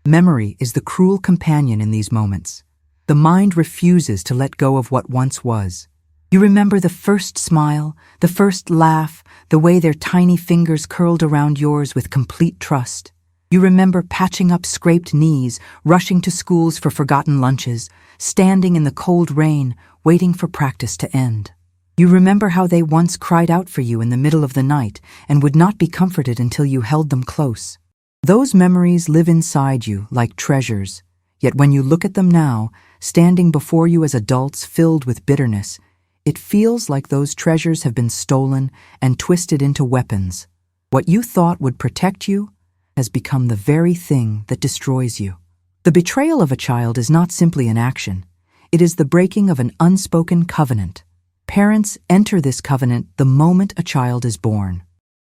Memory is the cruel companion in these moments. The mind refuses to let go of what once was. You remember the first smile, the first laugh, the way their tiny fingers curled around yours with complete trust. You remember patching up scraped knees, rushing to schools for forgotten lunches, standing in the cold rain, waiting for practice to end. You remember how they once cried out for you in the middle of the night and would not be comforted until you held them close. Those memories live inside you like treasures, yet when you look at them now, standing before you as adults filled with bitterness, it feels like those treasures have been stolen and twisted into weapons. What you thought would protect you has become the very thing that destroys you. The betrayal of a child is not simply an action. It is the breaking of an unspoken covenant. Parents enter this covenant the moment a child is born.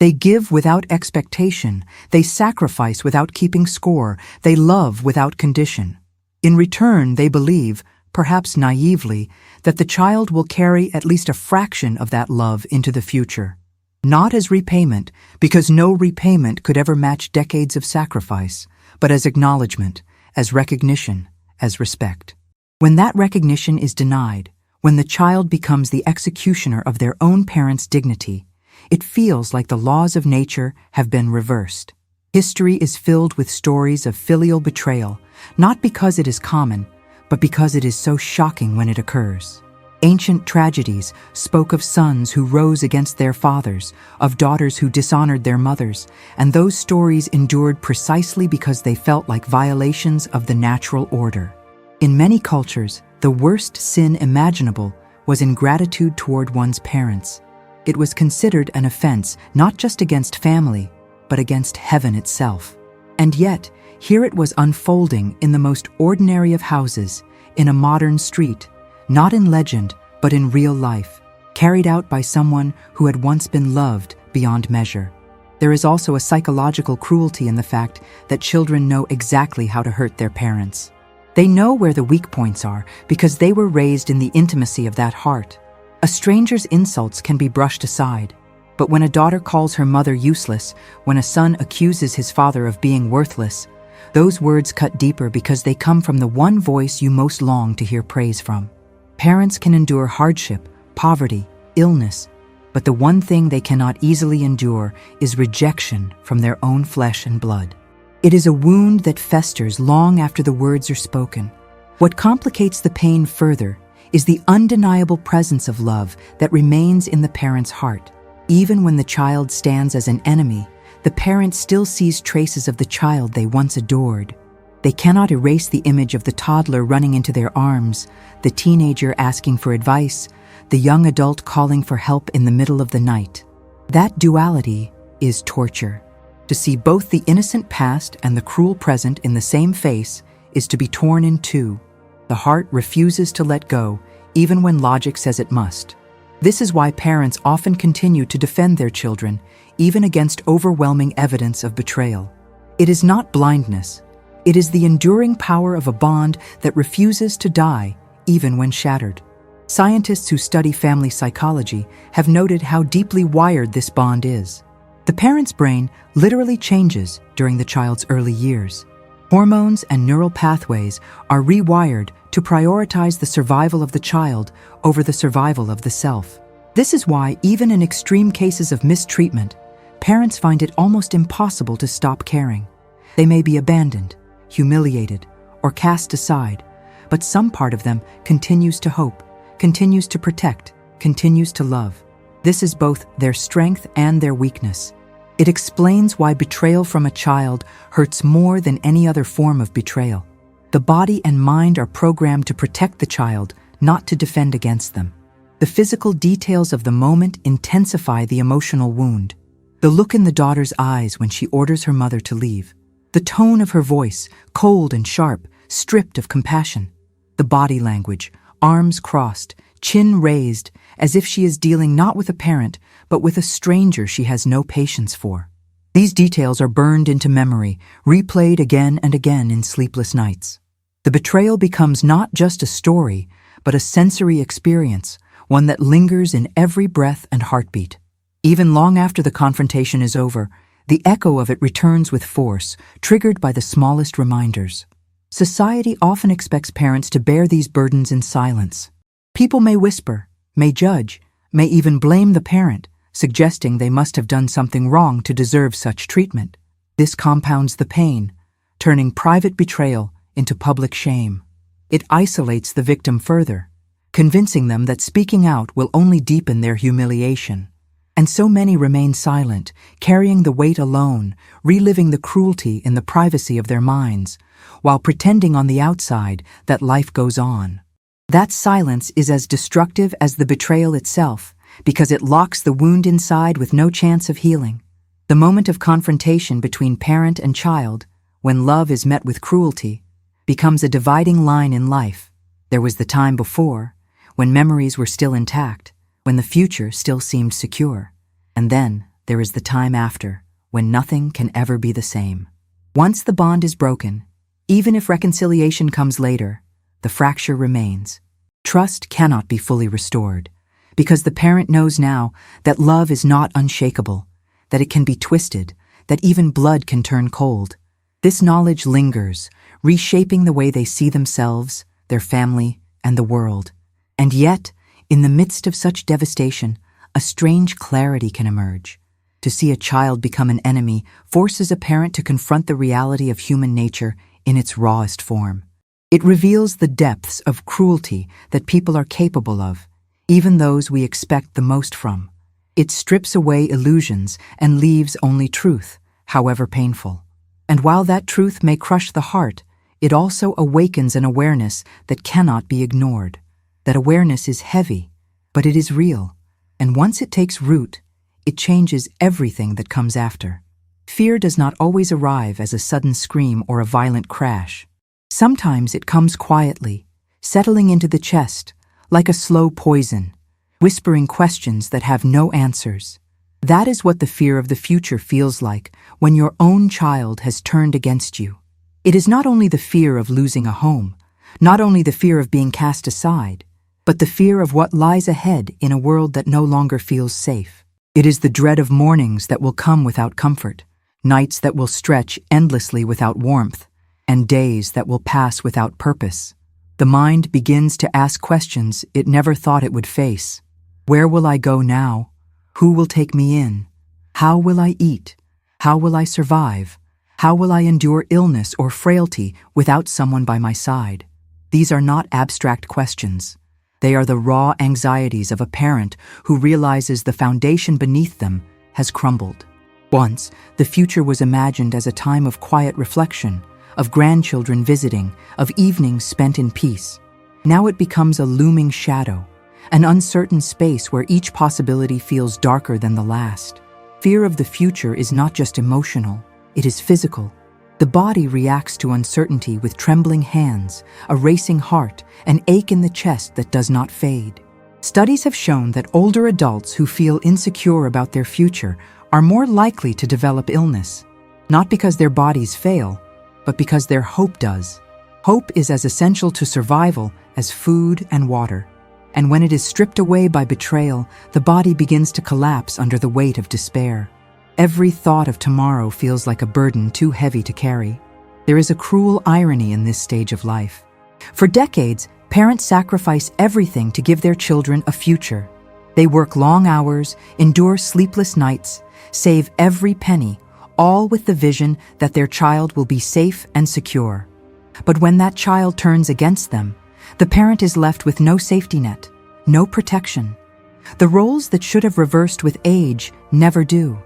They give without expectation. They sacrifice without keeping score. They love without condition. In return, they believe, perhaps naively, that the child will carry at least a fraction of that love into the future. Not as repayment, because no repayment could ever match decades of sacrifice, but as acknowledgement, as recognition, as respect. When that recognition is denied, when the child becomes the executioner of their own parents' dignity, it feels like the laws of nature have been reversed. History is filled with stories of filial betrayal, not because it is common, but because it is so shocking when it occurs. Ancient tragedies spoke of sons who rose against their fathers, of daughters who dishonored their mothers, and those stories endured precisely because they felt like violations of the natural order. In many cultures, the worst sin imaginable was ingratitude toward one's parents. It was considered an offense not just against family, but against heaven itself. And yet, here it was unfolding in the most ordinary of houses, in a modern street, not in legend, but in real life, carried out by someone who had once been loved beyond measure. There is also a psychological cruelty in the fact that children know exactly how to hurt their parents. They know where the weak points are because they were raised in the intimacy of that heart. A stranger's insults can be brushed aside, but when a daughter calls her mother useless, when a son accuses his father of being worthless, those words cut deeper because they come from the one voice you most long to hear praise from. Parents can endure hardship, poverty, illness, but the one thing they cannot easily endure is rejection from their own flesh and blood. It is a wound that festers long after the words are spoken. What complicates the pain further is the undeniable presence of love that remains in the parent's heart. Even when the child stands as an enemy, the parent still sees traces of the child they once adored. They cannot erase the image of the toddler running into their arms, the teenager asking for advice, the young adult calling for help in the middle of the night. That duality is torture. To see both the innocent past and the cruel present in the same face is to be torn in two. The heart refuses to let go, even when logic says it must. This is why parents often continue to defend their children, even against overwhelming evidence of betrayal. It is not blindness. It is the enduring power of a bond that refuses to die, even when shattered. Scientists who study family psychology have noted how deeply wired this bond is. The parent's brain literally changes during the child's early years. Hormones and neural pathways are rewired to prioritize the survival of the child over the survival of the self. This is why, even in extreme cases of mistreatment, parents find it almost impossible to stop caring. They may be abandoned, humiliated, or cast aside, but some part of them continues to hope, continues to protect, continues to love. This is both their strength and their weakness. It explains why betrayal from a child hurts more than any other form of betrayal. The body and mind are programmed to protect the child, not to defend against them. The physical details of the moment intensify the emotional wound. The look in the daughter's eyes when she orders her mother to leave. The tone of her voice, cold and sharp, stripped of compassion. The body language, arms crossed, chin raised, as if she is dealing not with a parent, but with a stranger she has no patience for. These details are burned into memory, replayed again and again in sleepless nights. The betrayal becomes not just a story, but a sensory experience, one that lingers in every breath and heartbeat. Even long after the confrontation is over, the echo of it returns with force, triggered by the smallest reminders. Society often expects parents to bear these burdens in silence. People may whisper, may judge, may even blame the parent, suggesting they must have done something wrong to deserve such treatment. This compounds the pain, turning private betrayal into public shame. It isolates the victim further, convincing them that speaking out will only deepen their humiliation. And so many remain silent, carrying the weight alone, reliving the cruelty in the privacy of their minds, while pretending on the outside that life goes on. That silence is as destructive as the betrayal itself, because it locks the wound inside with no chance of healing. The moment of confrontation between parent and child, when love is met with cruelty, becomes a dividing line in life. There was the time before, when memories were still intact, when the future still seemed secure. And then there is the time after, when nothing can ever be the same. Once the bond is broken, even if reconciliation comes later, the fracture remains. Trust cannot be fully restored, because the parent knows now that love is not unshakable, that it can be twisted, that even blood can turn cold. This knowledge lingers, reshaping the way they see themselves, their family, and the world. And yet, in the midst of such devastation, a strange clarity can emerge. To see a child become an enemy forces a parent to confront the reality of human nature in its rawest form. It reveals the depths of cruelty that people are capable of, even those we expect the most from. It strips away illusions and leaves only truth, however painful. And while that truth may crush the heart, it also awakens an awareness that cannot be ignored. That awareness is heavy, but it is real. And once it takes root, it changes everything that comes after. Fear does not always arrive as a sudden scream or a violent crash. Sometimes it comes quietly, settling into the chest, like a slow poison, whispering questions that have no answers. That is what the fear of the future feels like when your own child has turned against you. It is not only the fear of losing a home, not only the fear of being cast aside, but the fear of what lies ahead in a world that no longer feels safe. It is the dread of mornings that will come without comfort, nights that will stretch endlessly without warmth, and days that will pass without purpose. The mind begins to ask questions it never thought it would face. Where will I go now? Who will take me in? How will I eat? How will I survive? How will I endure illness or frailty without someone by my side? These are not abstract questions. They are the raw anxieties of a parent who realizes the foundation beneath them has crumbled. Once, the future was imagined as a time of quiet reflection, of grandchildren visiting, of evenings spent in peace. Now it becomes a looming shadow, an uncertain space where each possibility feels darker than the last. Fear of the future is not just emotional, it is physical. The body reacts to uncertainty with trembling hands, a racing heart, an ache in the chest that does not fade. Studies have shown that older adults who feel insecure about their future are more likely to develop illness, not because their bodies fail, but because their hope does. Hope is as essential to survival as food and water. And when it is stripped away by betrayal, the body begins to collapse under the weight of despair. Every thought of tomorrow feels like a burden too heavy to carry. There is a cruel irony in this stage of life. For decades, parents sacrifice everything to give their children a future. They work long hours, endure sleepless nights, save every penny, all with the vision that their child will be safe and secure. But when that child turns against them, the parent is left with no safety net, no protection. The roles that should have reversed with age never do.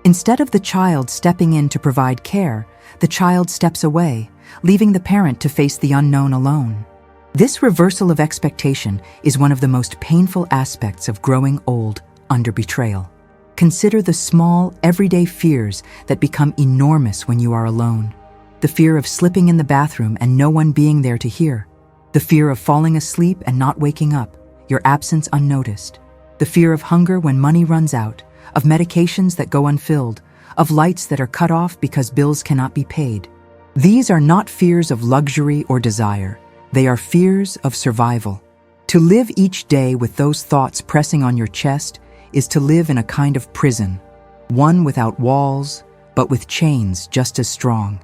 Instead of the child stepping in to provide care, the child steps away, leaving the parent to face the unknown alone. This reversal of expectation is one of the most painful aspects of growing old under betrayal. Consider the small, everyday fears that become enormous when you are alone. The fear of slipping in the bathroom and no one being there to hear. The fear of falling asleep and not waking up, your absence unnoticed. The fear of hunger when money runs out, of medications that go unfilled, of lights that are cut off because bills cannot be paid. These are not fears of luxury or desire. They are fears of survival. To live each day with those thoughts pressing on your chest is to live in a kind of prison, one without walls, but with chains just as strong.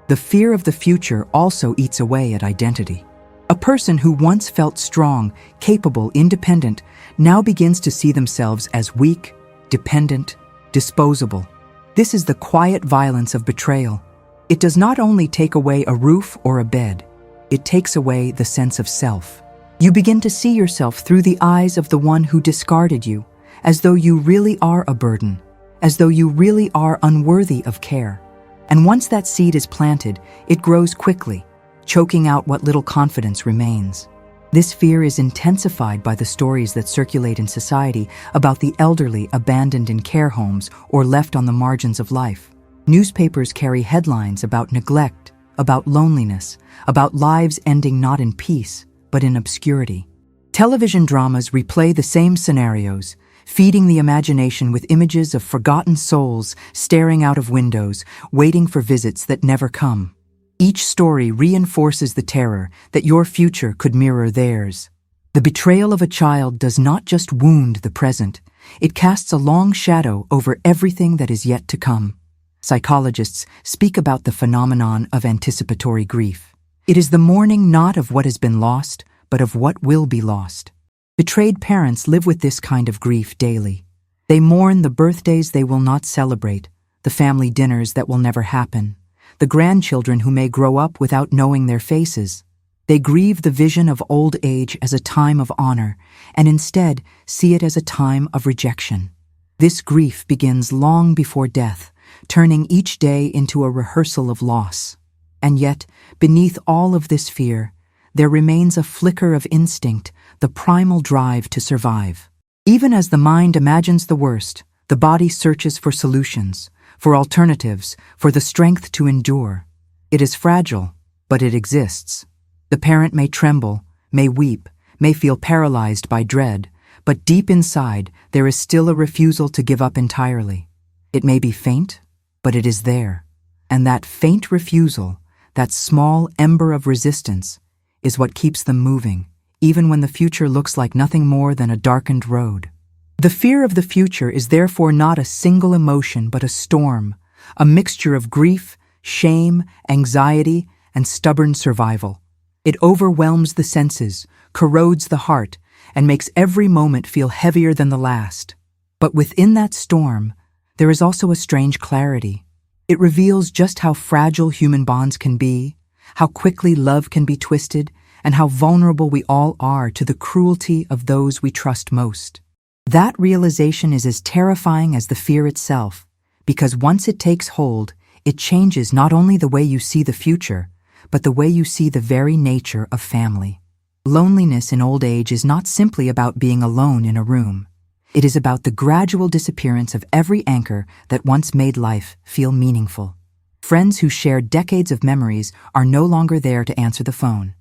The fear of the future also eats away at identity. A person who once felt strong, capable, independent, now begins to see themselves as weak, dependent, disposable. This is the quiet violence of betrayal. It does not only take away a roof or a bed, it takes away the sense of self. You begin to see yourself through the eyes of the one who discarded you, as though you really are a burden, as though you really are unworthy of care. And once that seed is planted, it grows quickly, choking out what little confidence remains. This fear is intensified by the stories that circulate in society about the elderly abandoned in care homes or left on the margins of life. Newspapers carry headlines about neglect, about loneliness, about lives ending not in peace, but in obscurity. Television dramas replay the same scenarios, feeding the imagination with images of forgotten souls staring out of windows, waiting for visits that never come. Each story reinforces the terror that your future could mirror theirs. The betrayal of a child does not just wound the present, it casts a long shadow over everything that is yet to come. Psychologists speak about the phenomenon of anticipatory grief. It is the mourning not of what has been lost, but of what will be lost. Betrayed parents live with this kind of grief daily. They mourn the birthdays they will not celebrate, the family dinners that will never happen, the grandchildren who may grow up without knowing their faces. They grieve the vision of old age as a time of honor, and instead see it as a time of rejection. This grief begins long before death, turning each day into a rehearsal of loss. And yet, beneath all of this fear, there remains a flicker of instinct, the primal drive to survive. Even as the mind imagines the worst, the body searches for solutions, for alternatives, for the strength to endure. It is fragile, but it exists. The parent may tremble, may weep, may feel paralyzed by dread, but deep inside there is still a refusal to give up entirely. It may be faint, but it is there. And that faint refusal, that small ember of resistance, is what keeps them moving, even when the future looks like nothing more than a darkened road. The fear of the future is therefore not a single emotion but a storm, a mixture of grief, shame, anxiety, and stubborn survival. It overwhelms the senses, corrodes the heart, and makes every moment feel heavier than the last. But within that storm, there is also a strange clarity. It reveals just how fragile human bonds can be, how quickly love can be twisted, and how vulnerable we all are to the cruelty of those we trust most. That realization is as terrifying as the fear itself, because once it takes hold, it changes not only the way you see the future, but the way you see the very nature of family. Loneliness in old age is not simply about being alone in a room. It is about the gradual disappearance of every anchor that once made life feel meaningful. Friends who shared decades of memories are no longer there to answer the phone.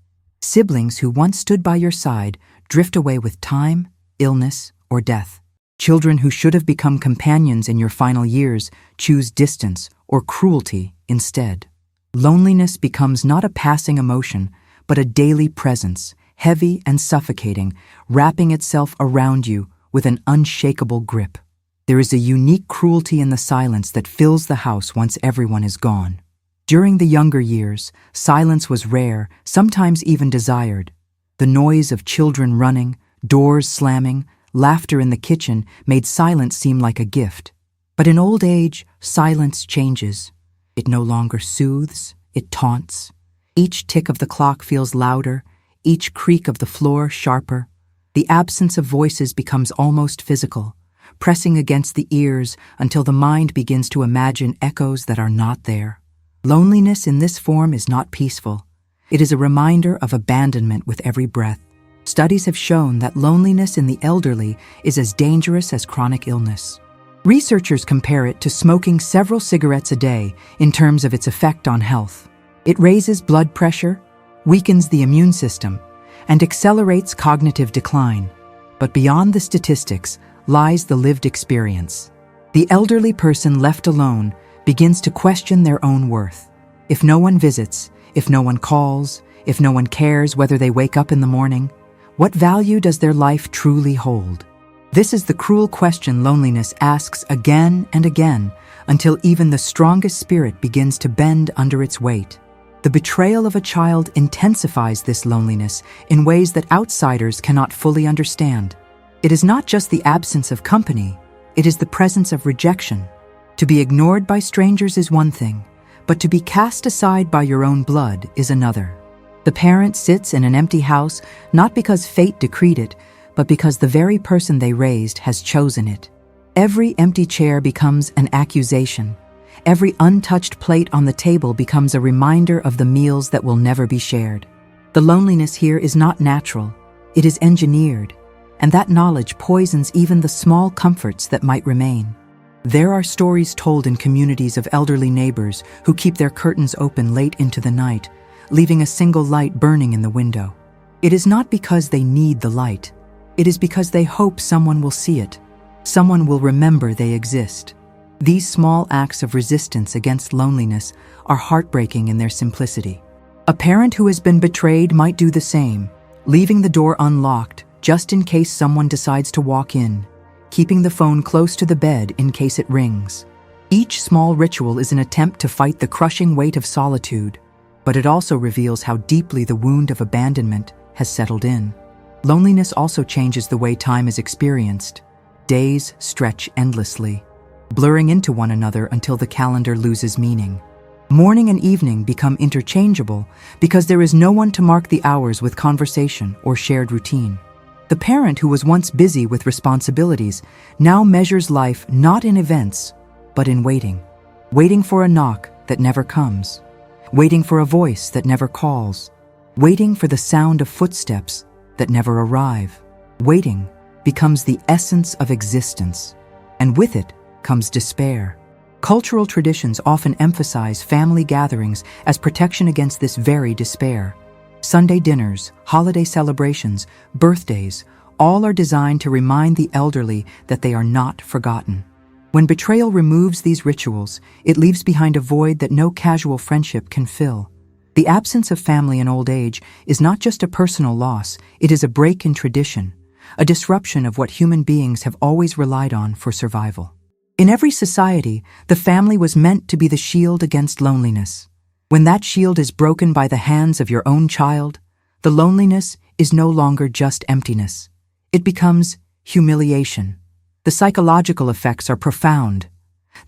Siblings who once stood by your side drift away with time, illness, or death. Children who should have become companions in your final years choose distance or cruelty instead. Loneliness becomes not a passing emotion, but a daily presence, heavy and suffocating, wrapping itself around you with an unshakable grip. There is a unique cruelty in the silence that fills the house once everyone is gone. During the younger years, silence was rare, sometimes even desired. The noise of children running, doors slamming, laughter in the kitchen made silence seem like a gift. But in old age, silence changes. It no longer soothes, it taunts. Each tick of the clock feels louder, each creak of the floor sharper. The absence of voices becomes almost physical, pressing against the ears until the mind begins to imagine echoes that are not there. Loneliness in this form is not peaceful. It is a reminder of abandonment with every breath. Studies have shown that loneliness in the elderly is as dangerous as chronic illness. Researchers compare it to smoking several cigarettes a day in terms of its effect on health. It raises blood pressure, weakens the immune system, and accelerates cognitive decline. But beyond the statistics lies the lived experience. The elderly person left alone begins to question their own worth. If no one visits, if no one calls, if no one cares whether they wake up in the morning, what value does their life truly hold? This is the cruel question loneliness asks again and again until even the strongest spirit begins to bend under its weight. The betrayal of a child intensifies this loneliness in ways that outsiders cannot fully understand. It is not just the absence of company, it is the presence of rejection. To be ignored by strangers is one thing, but to be cast aside by your own blood is another. The parent sits in an empty house not because fate decreed it, but because the very person they raised has chosen it. Every empty chair becomes an accusation. Every untouched plate on the table becomes a reminder of the meals that will never be shared. The loneliness here is not natural, it is engineered, and that knowledge poisons even the small comforts that might remain. There are stories told in communities of elderly neighbors who keep their curtains open late into the night, leaving a single light burning in the window. It is not because they need the light. It is because they hope someone will see it. Someone will remember they exist. These small acts of resistance against loneliness are heartbreaking in their simplicity. A parent who has been betrayed might do the same, leaving the door unlocked just in case someone decides to walk in, keeping the phone close to the bed in case it rings. Each small ritual is an attempt to fight the crushing weight of solitude, but it also reveals how deeply the wound of abandonment has settled in. Loneliness also changes the way time is experienced. Days stretch endlessly, blurring into one another until the calendar loses meaning. Morning and evening become interchangeable because there is no one to mark the hours with conversation or shared routine. The parent who was once busy with responsibilities now measures life not in events, but in waiting. Waiting for a knock that never comes. Waiting for a voice that never calls. Waiting for the sound of footsteps that never arrive. Waiting becomes the essence of existence, and with it comes despair. Cultural traditions often emphasize family gatherings as protection against this very despair. Sunday dinners, holiday celebrations, birthdays, all are designed to remind the elderly that they are not forgotten. When betrayal removes these rituals, it leaves behind a void that no casual friendship can fill. The absence of family in old age is not just a personal loss, it is a break in tradition, a disruption of what human beings have always relied on for survival. In every society, the family was meant to be the shield against loneliness. When that shield is broken by the hands of your own child, the loneliness is no longer just emptiness. It becomes humiliation. The psychological effects are profound.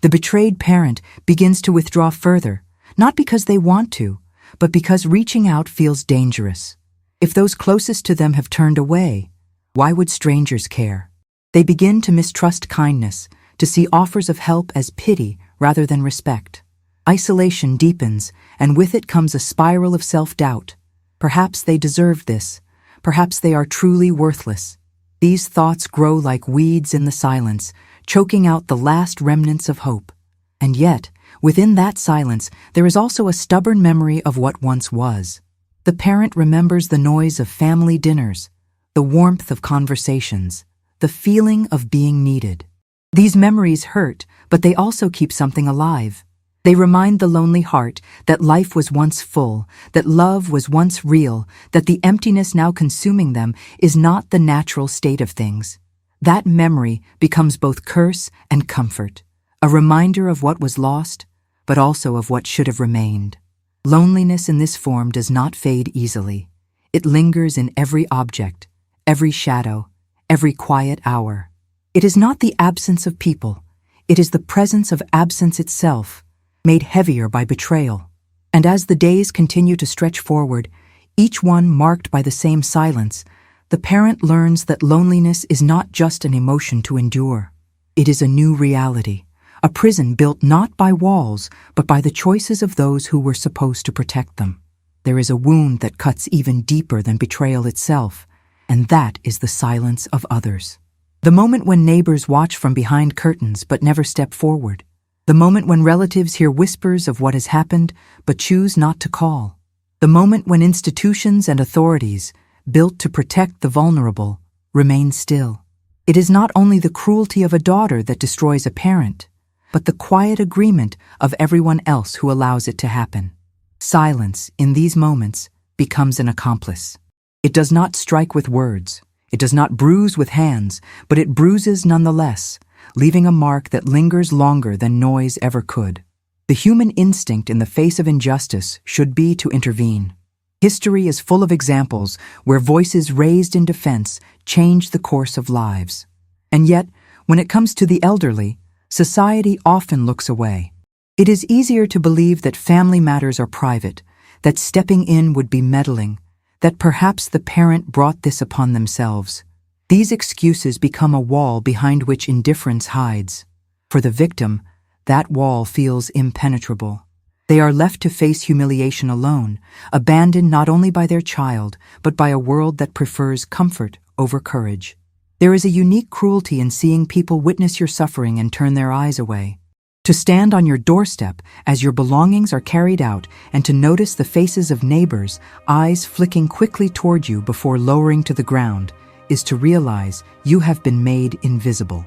The betrayed parent begins to withdraw further, not because they want to, but because reaching out feels dangerous. If those closest to them have turned away, why would strangers care? They begin to mistrust kindness, to see offers of help as pity rather than respect. Isolation deepens, and with it comes a spiral of self-doubt. Perhaps they deserve this. Perhaps they are truly worthless. These thoughts grow like weeds in the silence, choking out the last remnants of hope. And yet, within that silence, there is also a stubborn memory of what once was. The parent remembers the noise of family dinners, the warmth of conversations, the feeling of being needed. These memories hurt, but they also keep something alive. They remind the lonely heart that life was once full, that love was once real, that the emptiness now consuming them is not the natural state of things. That memory becomes both curse and comfort, a reminder of what was lost, but also of what should have remained. Loneliness in this form does not fade easily. It lingers in every object, every shadow, every quiet hour. It is not the absence of people. It is the presence of absence itself, made heavier by betrayal. And as the days continue to stretch forward, each one marked by the same silence, the parent learns that loneliness is not just an emotion to endure. It is a new reality, a prison built not by walls, but by the choices of those who were supposed to protect them. There is a wound that cuts even deeper than betrayal itself, and that is the silence of others. The moment when neighbors watch from behind curtains but never step forward. The moment when relatives hear whispers of what has happened but choose not to call. The moment when institutions and authorities, built to protect the vulnerable, remain still. It is not only the cruelty of a daughter that destroys a parent, but the quiet agreement of everyone else who allows it to happen. Silence, in these moments, becomes an accomplice. It does not strike with words. It does not bruise with hands, but it bruises nonetheless, leaving a mark that lingers longer than noise ever could. The human instinct in the face of injustice should be to intervene. History is full of examples where voices raised in defense change the course of lives. And yet, when it comes to the elderly, society often looks away. It is easier to believe that family matters are private, that stepping in would be meddling, that perhaps the parent brought this upon themselves. These excuses become a wall behind which indifference hides. For the victim, that wall feels impenetrable. They are left to face humiliation alone, abandoned not only by their child, but by a world that prefers comfort over courage. There is a unique cruelty in seeing people witness your suffering and turn their eyes away. To stand on your doorstep as your belongings are carried out and to notice the faces of neighbors, eyes flicking quickly toward you before lowering to the ground, is to realize you have been made invisible.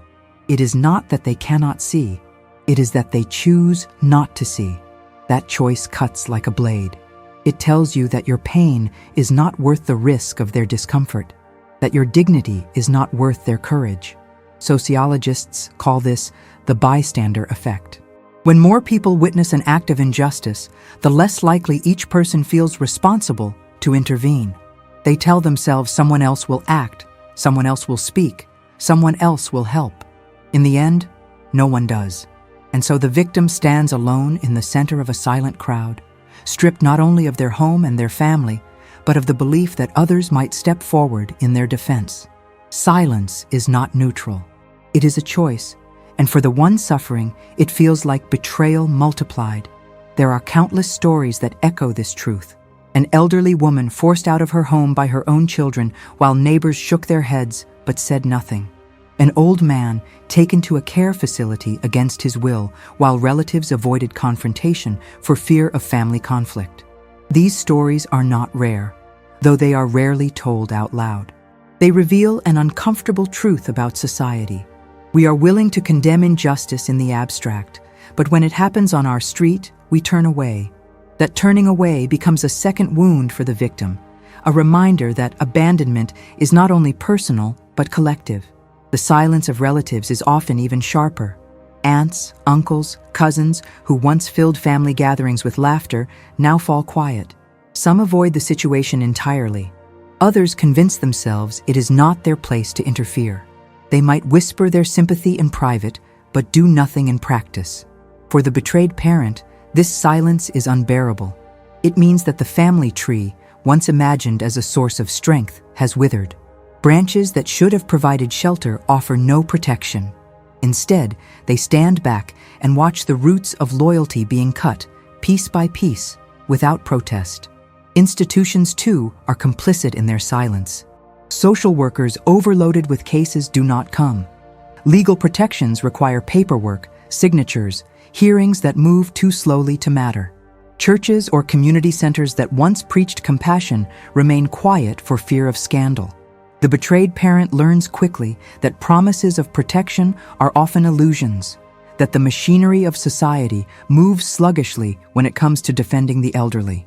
It is not that they cannot see, it is that they choose not to see. That choice cuts like a blade. It tells you that your pain is not worth the risk of their discomfort, that your dignity is not worth their courage. Sociologists call this the bystander effect. When more people witness an act of injustice, the less likely each person feels responsible to intervene. They tell themselves someone else will act, someone else will speak, someone else will help. In the end, no one does. And so the victim stands alone in the center of a silent crowd, stripped not only of their home and their family, but of the belief that others might step forward in their defense. Silence is not neutral. It is a choice, and for the one suffering, it feels like betrayal multiplied. There are countless stories that echo this truth. An elderly woman forced out of her home by her own children while neighbors shook their heads but said nothing. An old man taken to a care facility against his will while relatives avoided confrontation for fear of family conflict. These stories are not rare, though they are rarely told out loud. They reveal an uncomfortable truth about society. We are willing to condemn injustice in the abstract, but when it happens on our street, we turn away. That turning away becomes a second wound for the victim, a reminder that abandonment is not only personal, but collective. The silence of relatives is often even sharper. Aunts, uncles, cousins, who once filled family gatherings with laughter, now fall quiet. Some avoid the situation entirely. Others convince themselves it is not their place to interfere. They might whisper their sympathy in private, but do nothing in practice. For the betrayed parent, this silence is unbearable. It means that the family tree, once imagined as a source of strength, has withered. Branches that should have provided shelter offer no protection. Instead, they stand back and watch the roots of loyalty being cut, piece by piece, without protest. Institutions, too, are complicit in their silence. Social workers overloaded with cases do not come. Legal protections require paperwork, signatures, hearings that move too slowly to matter. Churches or community centers that once preached compassion remain quiet for fear of scandal. The betrayed parent learns quickly that promises of protection are often illusions, that the machinery of society moves sluggishly when it comes to defending the elderly.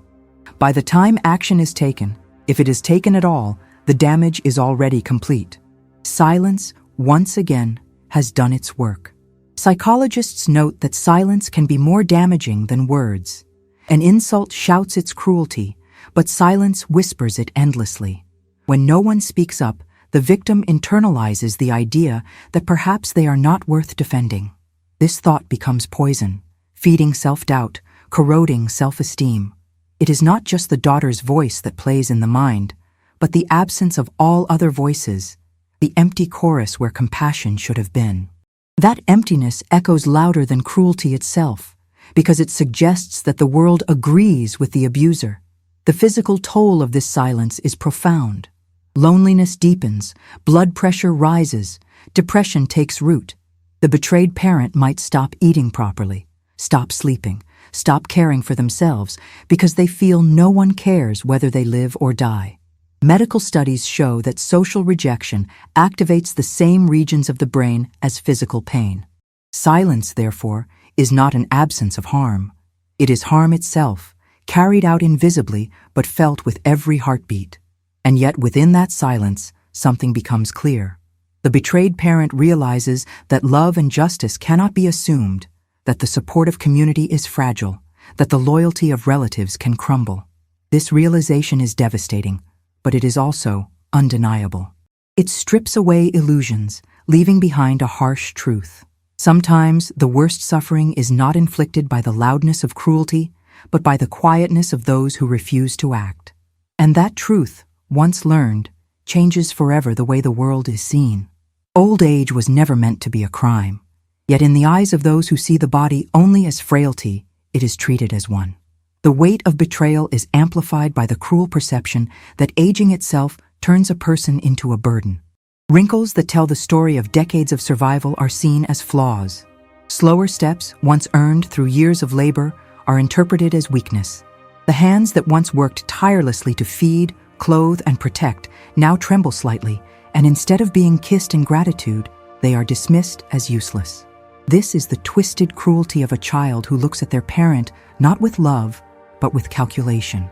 By the time action is taken, if it is taken at all, the damage is already complete. Silence, once again, has done its work. Psychologists note that silence can be more damaging than words. An insult shouts its cruelty, but silence whispers it endlessly. When no one speaks up, the victim internalizes the idea that perhaps they are not worth defending. This thought becomes poison, feeding self-doubt, corroding self-esteem. It is not just the daughter's voice that plays in the mind, but the absence of all other voices, the empty chorus where compassion should have been. That emptiness echoes louder than cruelty itself, because it suggests that the world agrees with the abuser. The physical toll of this silence is profound. Loneliness deepens, blood pressure rises, depression takes root. The betrayed parent might stop eating properly, stop sleeping, stop caring for themselves because they feel no one cares whether they live or die. Medical studies show that social rejection activates the same regions of the brain as physical pain. Silence, therefore, is not an absence of harm. It is harm itself, carried out invisibly but felt with every heartbeat. And yet within that silence, something becomes clear. The betrayed parent realizes that love and justice cannot be assumed, that the support of community is fragile, that the loyalty of relatives can crumble. This realization is devastating, but it is also undeniable. It strips away illusions, leaving behind a harsh truth. Sometimes the worst suffering is not inflicted by the loudness of cruelty, but by the quietness of those who refuse to act. And that truth, once learned, changes forever the way the world is seen. Old age was never meant to be a crime, yet in the eyes of those who see the body only as frailty, it is treated as one. The weight of betrayal is amplified by the cruel perception that aging itself turns a person into a burden. Wrinkles that tell the story of decades of survival are seen as flaws. Slower steps, once earned through years of labor, are interpreted as weakness. The hands that once worked tirelessly to feed, clothe, and protect now tremble slightly, and instead of being kissed in gratitude, they are dismissed as useless. This is the twisted cruelty of a child who looks at their parent not with love, but with calculation,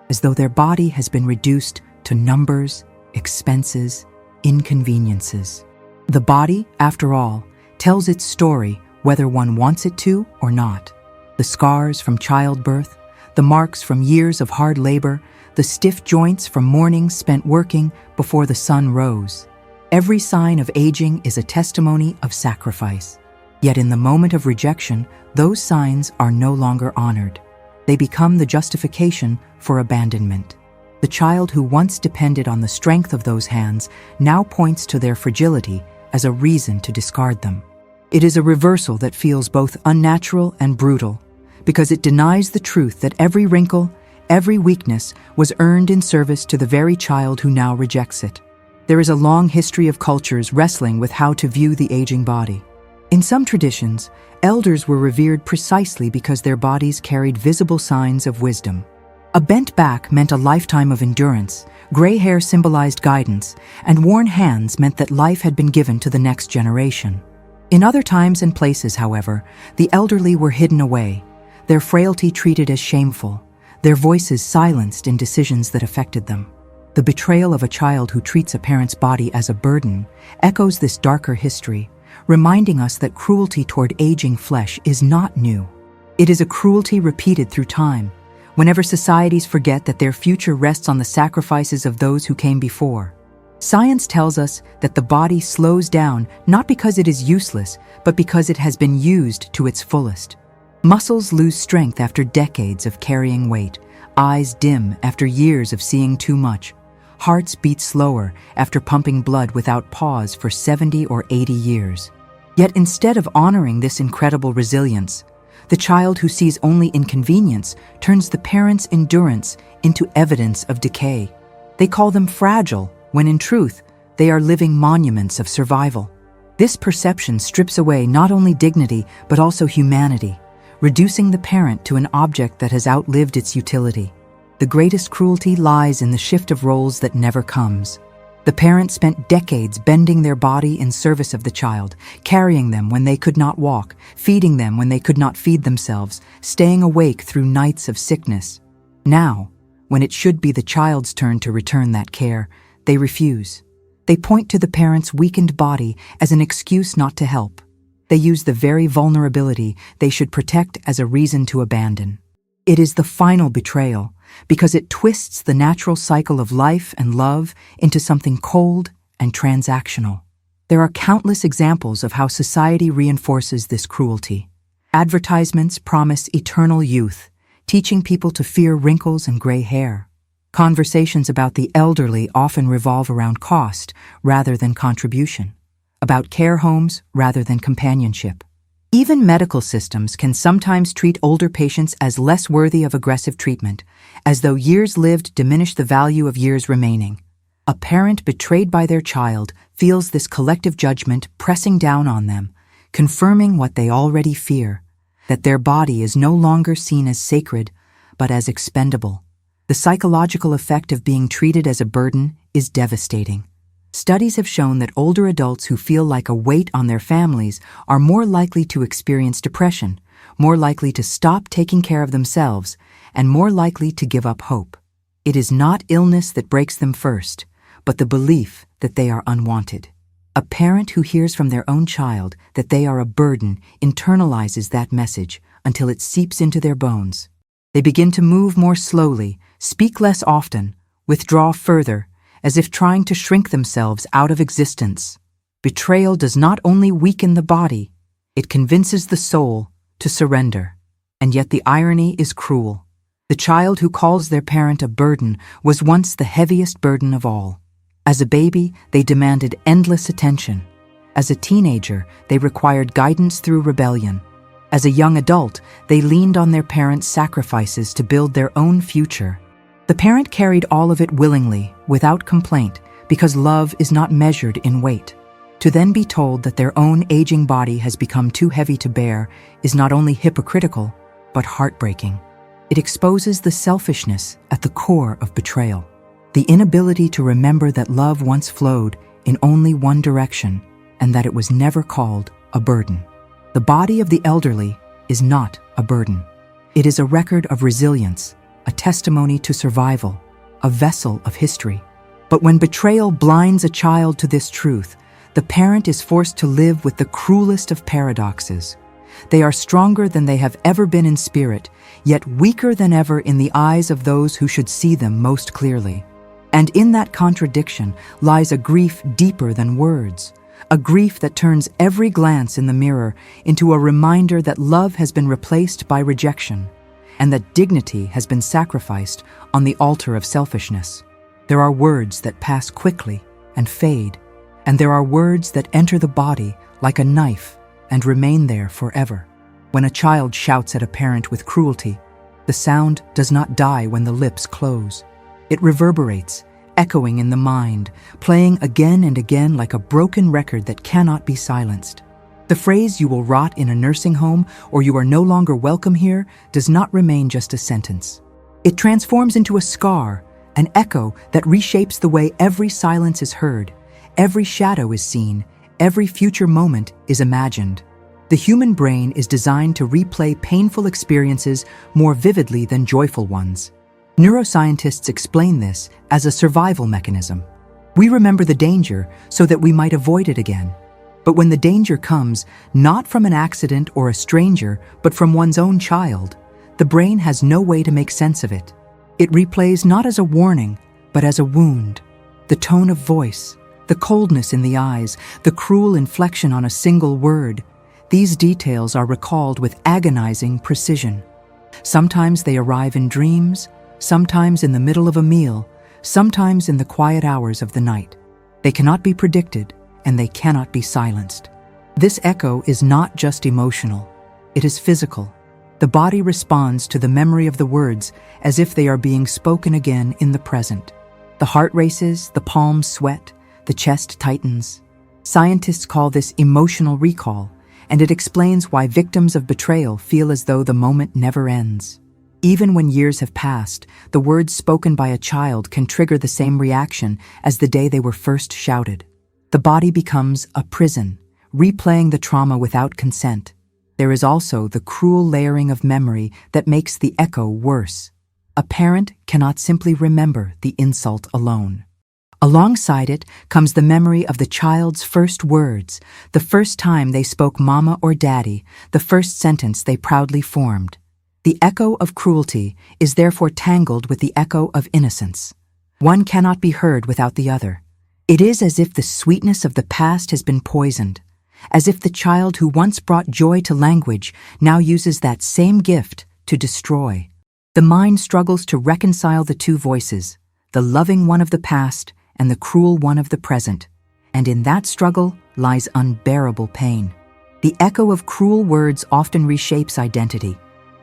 as though their body has been reduced to numbers, expenses, inconveniences. The body, after all, tells its story whether one wants it to or not. The scars from childbirth, the marks from years of hard labor, the stiff joints from mornings spent working before the sun rose. Every sign of aging is a testimony of sacrifice. Yet in the moment of rejection, those signs are no longer honored. They become the justification for abandonment. The child who once depended on the strength of those hands now points to their fragility as a reason to discard them. It is a reversal that feels both unnatural and brutal, because it denies the truth that every wrinkle, every weakness was earned in service to the very child who now rejects it. There is a long history of cultures wrestling with how to view the aging body. In some traditions, elders were revered precisely because their bodies carried visible signs of wisdom. A bent back meant a lifetime of endurance, gray hair symbolized guidance, and worn hands meant that life had been given to the next generation. In other times and places, however, the elderly were hidden away, their frailty treated as shameful, their voices silenced in decisions that affected them. The betrayal of a child who treats a parent's body as a burden echoes this darker history, reminding us that cruelty toward aging flesh is not new. It is a cruelty repeated through time, whenever societies forget that their future rests on the sacrifices of those who came before. Science tells us that the body slows down not because it is useless, but because it has been used to its fullest. Muscles lose strength after decades of carrying weight, Eyes dim after years of seeing too much. Hearts beat slower after pumping blood without pause for 70 or 80 years. Yet instead of honoring this incredible resilience, the child who sees only inconvenience turns the parent's endurance into evidence of decay. They call them fragile, when in truth, they are living monuments of survival. This perception strips away not only dignity but also humanity, reducing the parent to an object that has outlived its utility. The greatest cruelty lies in the shift of roles that never comes. The parent spent decades bending their body in service of the child, carrying them when they could not walk, feeding them when they could not feed themselves, staying awake through nights of sickness. Now, when it should be the child's turn to return that care, they refuse. They point to the parent's weakened body as an excuse not to help. They use the very vulnerability they should protect as a reason to abandon. It is the final betrayal, because it twists the natural cycle of life and love into something cold and transactional. There are countless examples of how society reinforces this cruelty. Advertisements promise eternal youth, teaching people to fear wrinkles and gray hair. Conversations about the elderly often revolve around cost rather than contribution, about care homes rather than companionship. Even medical systems can sometimes treat older patients as less worthy of aggressive treatment, as though years lived diminish the value of years remaining. A parent betrayed by their child feels this collective judgment pressing down on them, confirming what they already fear, that their body is no longer seen as sacred, but as expendable. The psychological effect of being treated as a burden is devastating. Studies have shown that older adults who feel like a weight on their families are more likely to experience depression, more likely to stop taking care of themselves, and more likely to give up hope. It is not illness that breaks them first, but the belief that they are unwanted. A parent who hears from their own child that they are a burden internalizes that message until it seeps into their bones. They begin to move more slowly, speak less often, withdraw further, as if trying to shrink themselves out of existence. Betrayal does not only weaken the body, it convinces the soul to surrender. And yet the irony is cruel. The child who calls their parent a burden was once the heaviest burden of all. As a baby, they demanded endless attention. As a teenager, they required guidance through rebellion. As a young adult, they leaned on their parents' sacrifices to build their own future. The parent carried all of it willingly, without complaint, because love is not measured in weight. To then be told that their own aging body has become too heavy to bear is not only hypocritical, but heartbreaking. It exposes the selfishness at the core of betrayal, the inability to remember that love once flowed in only one direction and that it was never called a burden. The body of the elderly is not a burden. It is a record of resilience, a testimony to survival, a vessel of history. But when betrayal blinds a child to this truth, the parent is forced to live with the cruelest of paradoxes. They are stronger than they have ever been in spirit, yet weaker than ever in the eyes of those who should see them most clearly. And in that contradiction lies a grief deeper than words, a grief that turns every glance in the mirror into a reminder that love has been replaced by rejection, and that dignity has been sacrificed on the altar of selfishness. There are words that pass quickly and fade, and there are words that enter the body like a knife and remain there forever. When a child shouts at a parent with cruelty, the sound does not die when the lips close. It reverberates, echoing in the mind, playing again and again like a broken record that cannot be silenced. The phrase "you will rot in a nursing home" or "you are no longer welcome here" does not remain just a sentence. It transforms into a scar, an echo that reshapes the way every silence is heard, every shadow is seen, every future moment is imagined. The human brain is designed to replay painful experiences more vividly than joyful ones. Neuroscientists explain this as a survival mechanism. We remember the danger so that we might avoid it again. But when the danger comes, not from an accident or a stranger, but from one's own child, the brain has no way to make sense of it. It replays not as a warning, but as a wound. The tone of voice, the coldness in the eyes, the cruel inflection on a single word, these details are recalled with agonizing precision. Sometimes they arrive in dreams, sometimes in the middle of a meal, sometimes in the quiet hours of the night. They cannot be predicted, and they cannot be silenced. This echo is not just emotional, it is physical. The body responds to the memory of the words as if they are being spoken again in the present. The heart races, the palms sweat, the chest tightens. Scientists call this emotional recall, and it explains why victims of betrayal feel as though the moment never ends. Even when years have passed, the words spoken by a child can trigger the same reaction as the day they were first shouted. The body becomes a prison, replaying the trauma without consent. There is also the cruel layering of memory that makes the echo worse. A parent cannot simply remember the insult alone. Alongside it comes the memory of the child's first words, the first time they spoke mama or daddy, the first sentence they proudly formed. The echo of cruelty is therefore tangled with the echo of innocence. One cannot be heard without the other. It is as if the sweetness of the past has been poisoned, as if the child who once brought joy to language now uses that same gift to destroy. The mind struggles to reconcile the two voices, the loving one of the past and the cruel one of the present, and in that struggle lies unbearable pain. The echo of cruel words often reshapes identity.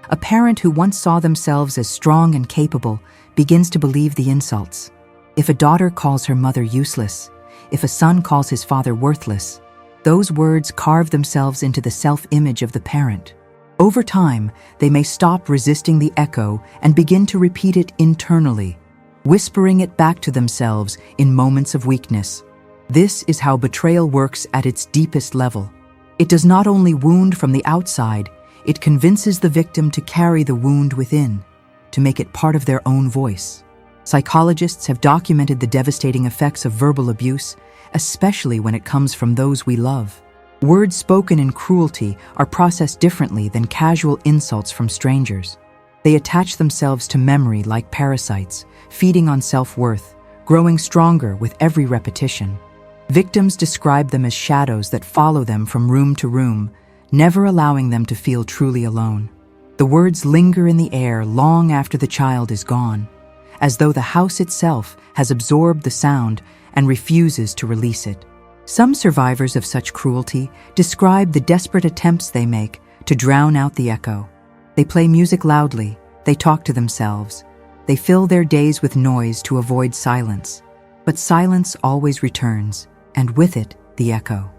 A parent who once saw themselves as strong and capable begins to believe the insults. If a daughter calls her mother useless, if a son calls his father worthless, those words carve themselves into the self-image of the parent. Over time, they may stop resisting the echo and begin to repeat it internally, whispering it back to themselves in moments of weakness. This is how betrayal works at its deepest level. It does not only wound from the outside, it convinces the victim to carry the wound within, to make it part of their own voice. Psychologists have documented the devastating effects of verbal abuse, especially when it comes from those we love. Words spoken in cruelty are processed differently than casual insults from strangers. They attach themselves to memory like parasites, feeding on self-worth, growing stronger with every repetition. Victims describe them as shadows that follow them from room to room, never allowing them to feel truly alone. The words linger in the air long after the child is gone, as though the house itself has absorbed the sound and refuses to release it. Some survivors of such cruelty describe the desperate attempts they make to drown out the echo. They play music loudly, they talk to themselves, they fill their days with noise to avoid silence. But silence always returns, and with it, the echo.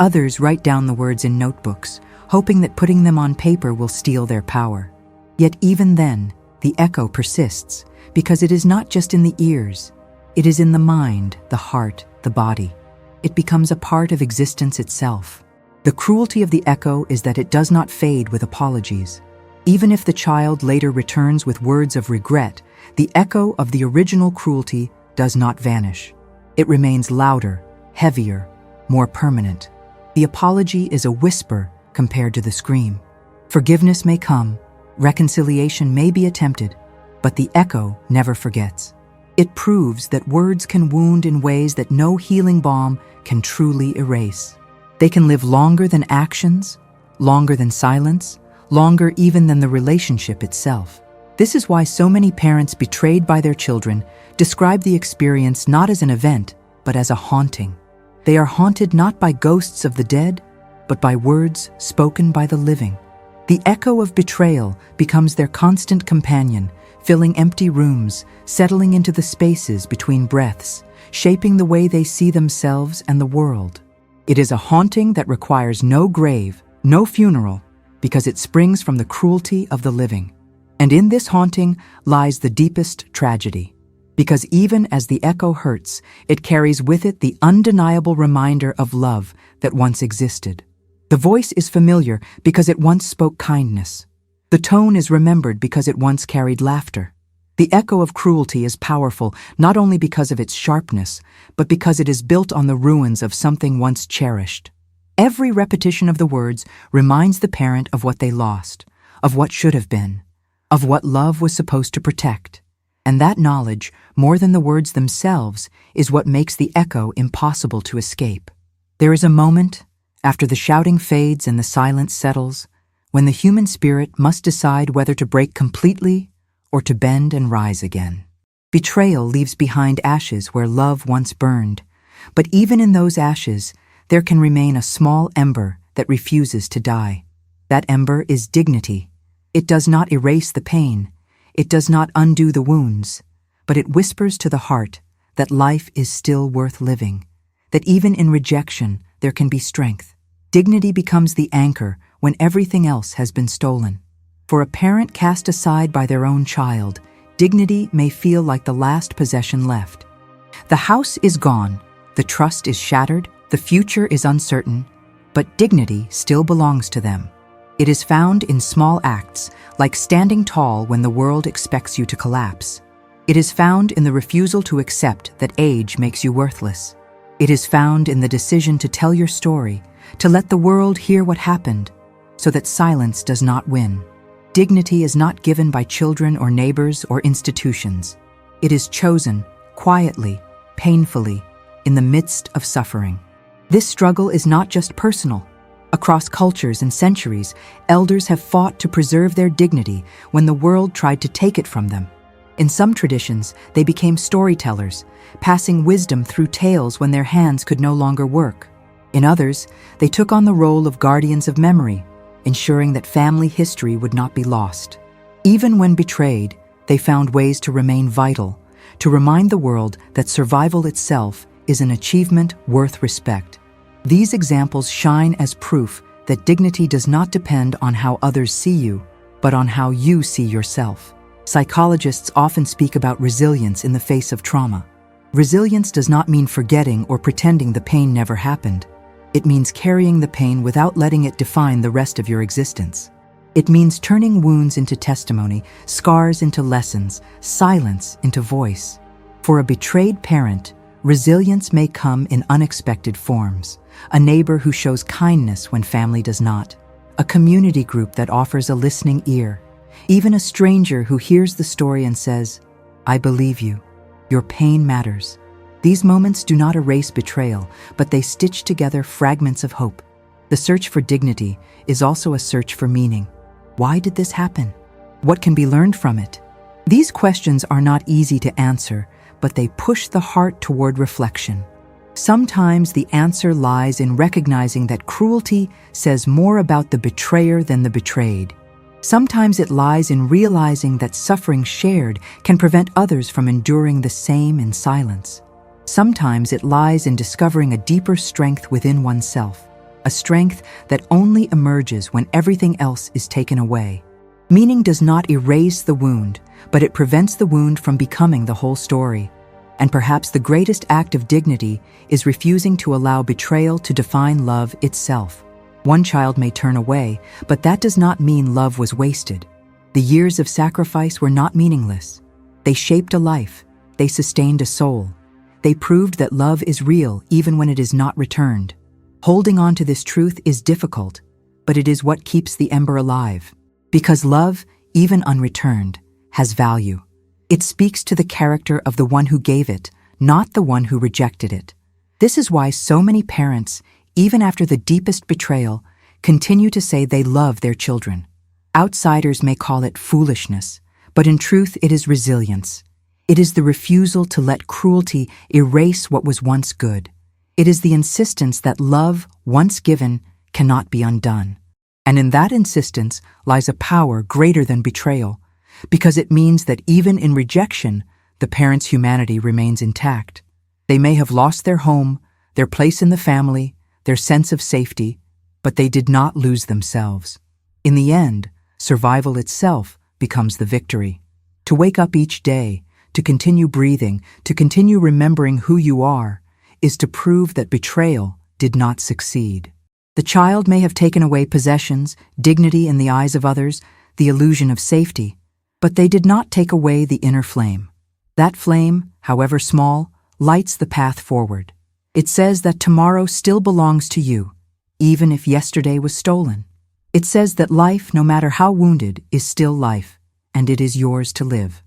Others write down the words in notebooks, hoping that putting them on paper will steal their power. Yet even then, the echo persists, because it is not just in the ears. It is in the mind, the heart, the body. It becomes a part of existence itself. The cruelty of the echo is that it does not fade with apologies. Even if the child later returns with words of regret, the echo of the original cruelty does not vanish. It remains louder, heavier, more permanent. The apology is a whisper compared to the scream. Forgiveness may come, reconciliation may be attempted, but the echo never forgets. It proves that words can wound in ways that no healing balm can truly erase. They can live longer than actions, longer than silence, longer even than the relationship itself. This is why so many parents betrayed by their children describe the experience not as an event, but as a haunting. They are haunted not by ghosts of the dead, but by words spoken by the living. The echo of betrayal becomes their constant companion, filling empty rooms, settling into the spaces between breaths, shaping the way they see themselves and the world. It is a haunting that requires no grave, no funeral, because it springs from the cruelty of the living. And in this haunting lies the deepest tragedy, because even as the echo hurts, it carries with it the undeniable reminder of love that once existed. The voice is familiar because it once spoke kindness. The tone is remembered because it once carried laughter. The echo of cruelty is powerful not only because of its sharpness, but because it is built on the ruins of something once cherished. Every repetition of the words reminds the parent of what they lost, of what should have been, of what love was supposed to protect. And that knowledge, more than the words themselves, is what makes the echo impossible to escape. There is a moment, after the shouting fades and the silence settles, when the human spirit must decide whether to break completely or to bend and rise again. Betrayal leaves behind ashes where love once burned, but even in those ashes, there can remain a small ember that refuses to die. That ember is dignity. It does not erase the pain. It does not undo the wounds, but it whispers to the heart that life is still worth living, that even in rejection there can be strength. Dignity becomes the anchor when everything else has been stolen. For a parent cast aside by their own child, dignity may feel like the last possession left. The house is gone, the trust is shattered, the future is uncertain, but dignity still belongs to them. It is found in small acts, like standing tall when the world expects you to collapse. It is found in the refusal to accept that age makes you worthless. It is found in the decision to tell your story, to let the world hear what happened, so that silence does not win. Dignity is not given by children or neighbors or institutions. It is chosen, quietly, painfully, in the midst of suffering. This struggle is not just personal. Across cultures and centuries, elders have fought to preserve their dignity when the world tried to take it from them. In some traditions, they became storytellers, passing wisdom through tales when their hands could no longer work. In others, they took on the role of guardians of memory, ensuring that family history would not be lost. Even when betrayed, they found ways to remain vital, to remind the world that survival itself is an achievement worth respect. These examples shine as proof that dignity does not depend on how others see you, but on how you see yourself. Psychologists often speak about resilience in the face of trauma. Resilience does not mean forgetting or pretending the pain never happened. It means carrying the pain without letting it define the rest of your existence. It means turning wounds into testimony, scars into lessons, silence into voice. For a betrayed parent, resilience may come in unexpected forms. A neighbor who shows kindness when family does not. A community group that offers a listening ear. Even a stranger who hears the story and says, "I believe you. Your pain matters." These moments do not erase betrayal, but they stitch together fragments of hope. The search for dignity is also a search for meaning. Why did this happen? What can be learned from it? These questions are not easy to answer, but they push the heart toward reflection. Sometimes the answer lies in recognizing that cruelty says more about the betrayer than the betrayed. Sometimes it lies in realizing that suffering shared can prevent others from enduring the same in silence. Sometimes it lies in discovering a deeper strength within oneself, a strength that only emerges when everything else is taken away. Meaning does not erase the wound, but it prevents the wound from becoming the whole story. And perhaps the greatest act of dignity is refusing to allow betrayal to define love itself. One child may turn away, but that does not mean love was wasted. The years of sacrifice were not meaningless. They shaped a life. They sustained a soul. They proved that love is real even when it is not returned. Holding on to this truth is difficult, but it is what keeps the ember alive. Because love, even unreturned, has value. It speaks to the character of the one who gave it, not the one who rejected it. This is why so many parents, even after the deepest betrayal, continue to say they love their children. Outsiders may call it foolishness, but in truth it is resilience. It is the refusal to let cruelty erase what was once good. It is the insistence that love, once given, cannot be undone. And in that insistence lies a power greater than betrayal, because it means that even in rejection, the parent's humanity remains intact. They may have lost their home, their place in the family, their sense of safety, but they did not lose themselves. In the end, survival itself becomes the victory. To wake up each day, to continue breathing, to continue remembering who you are, is to prove that betrayal did not succeed. The child may have taken away possessions, dignity in the eyes of others, the illusion of safety, but they did not take away the inner flame. That flame, however small, lights the path forward. It says that tomorrow still belongs to you, even if yesterday was stolen. It says that life, no matter how wounded, is still life, and it is yours to live.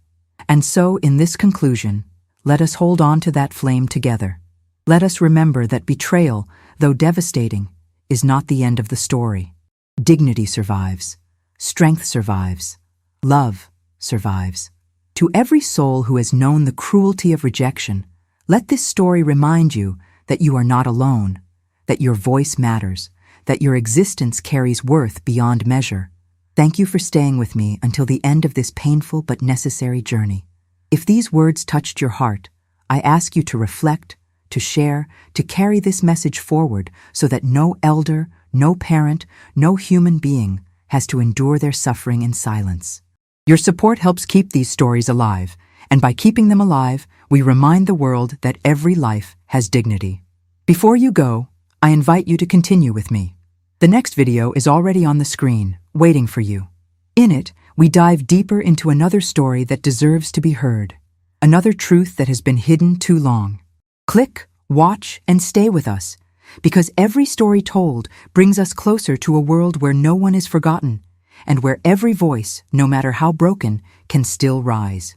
And so, in this conclusion, let us hold on to that flame together. Let us remember that betrayal, though devastating, is not the end of the story. Dignity survives. Strength survives. Love survives. To every soul who has known the cruelty of rejection, let this story remind you that you are not alone, that your voice matters, that your existence carries worth beyond measure. Thank you for staying with me until the end of this painful but necessary journey. If these words touched your heart, I ask you to reflect, to share, to carry this message forward so that no elder, no parent, no human being has to endure their suffering in silence. Your support helps keep these stories alive, and by keeping them alive, we remind the world that every life has dignity. Before you go, I invite you to continue with me. The next video is already on the screen, waiting for you. In it, we dive deeper into another story that deserves to be heard, another truth that has been hidden too long. Click, watch, and stay with us, because every story told brings us closer to a world where no one is forgotten, and where every voice, no matter how broken, can still rise.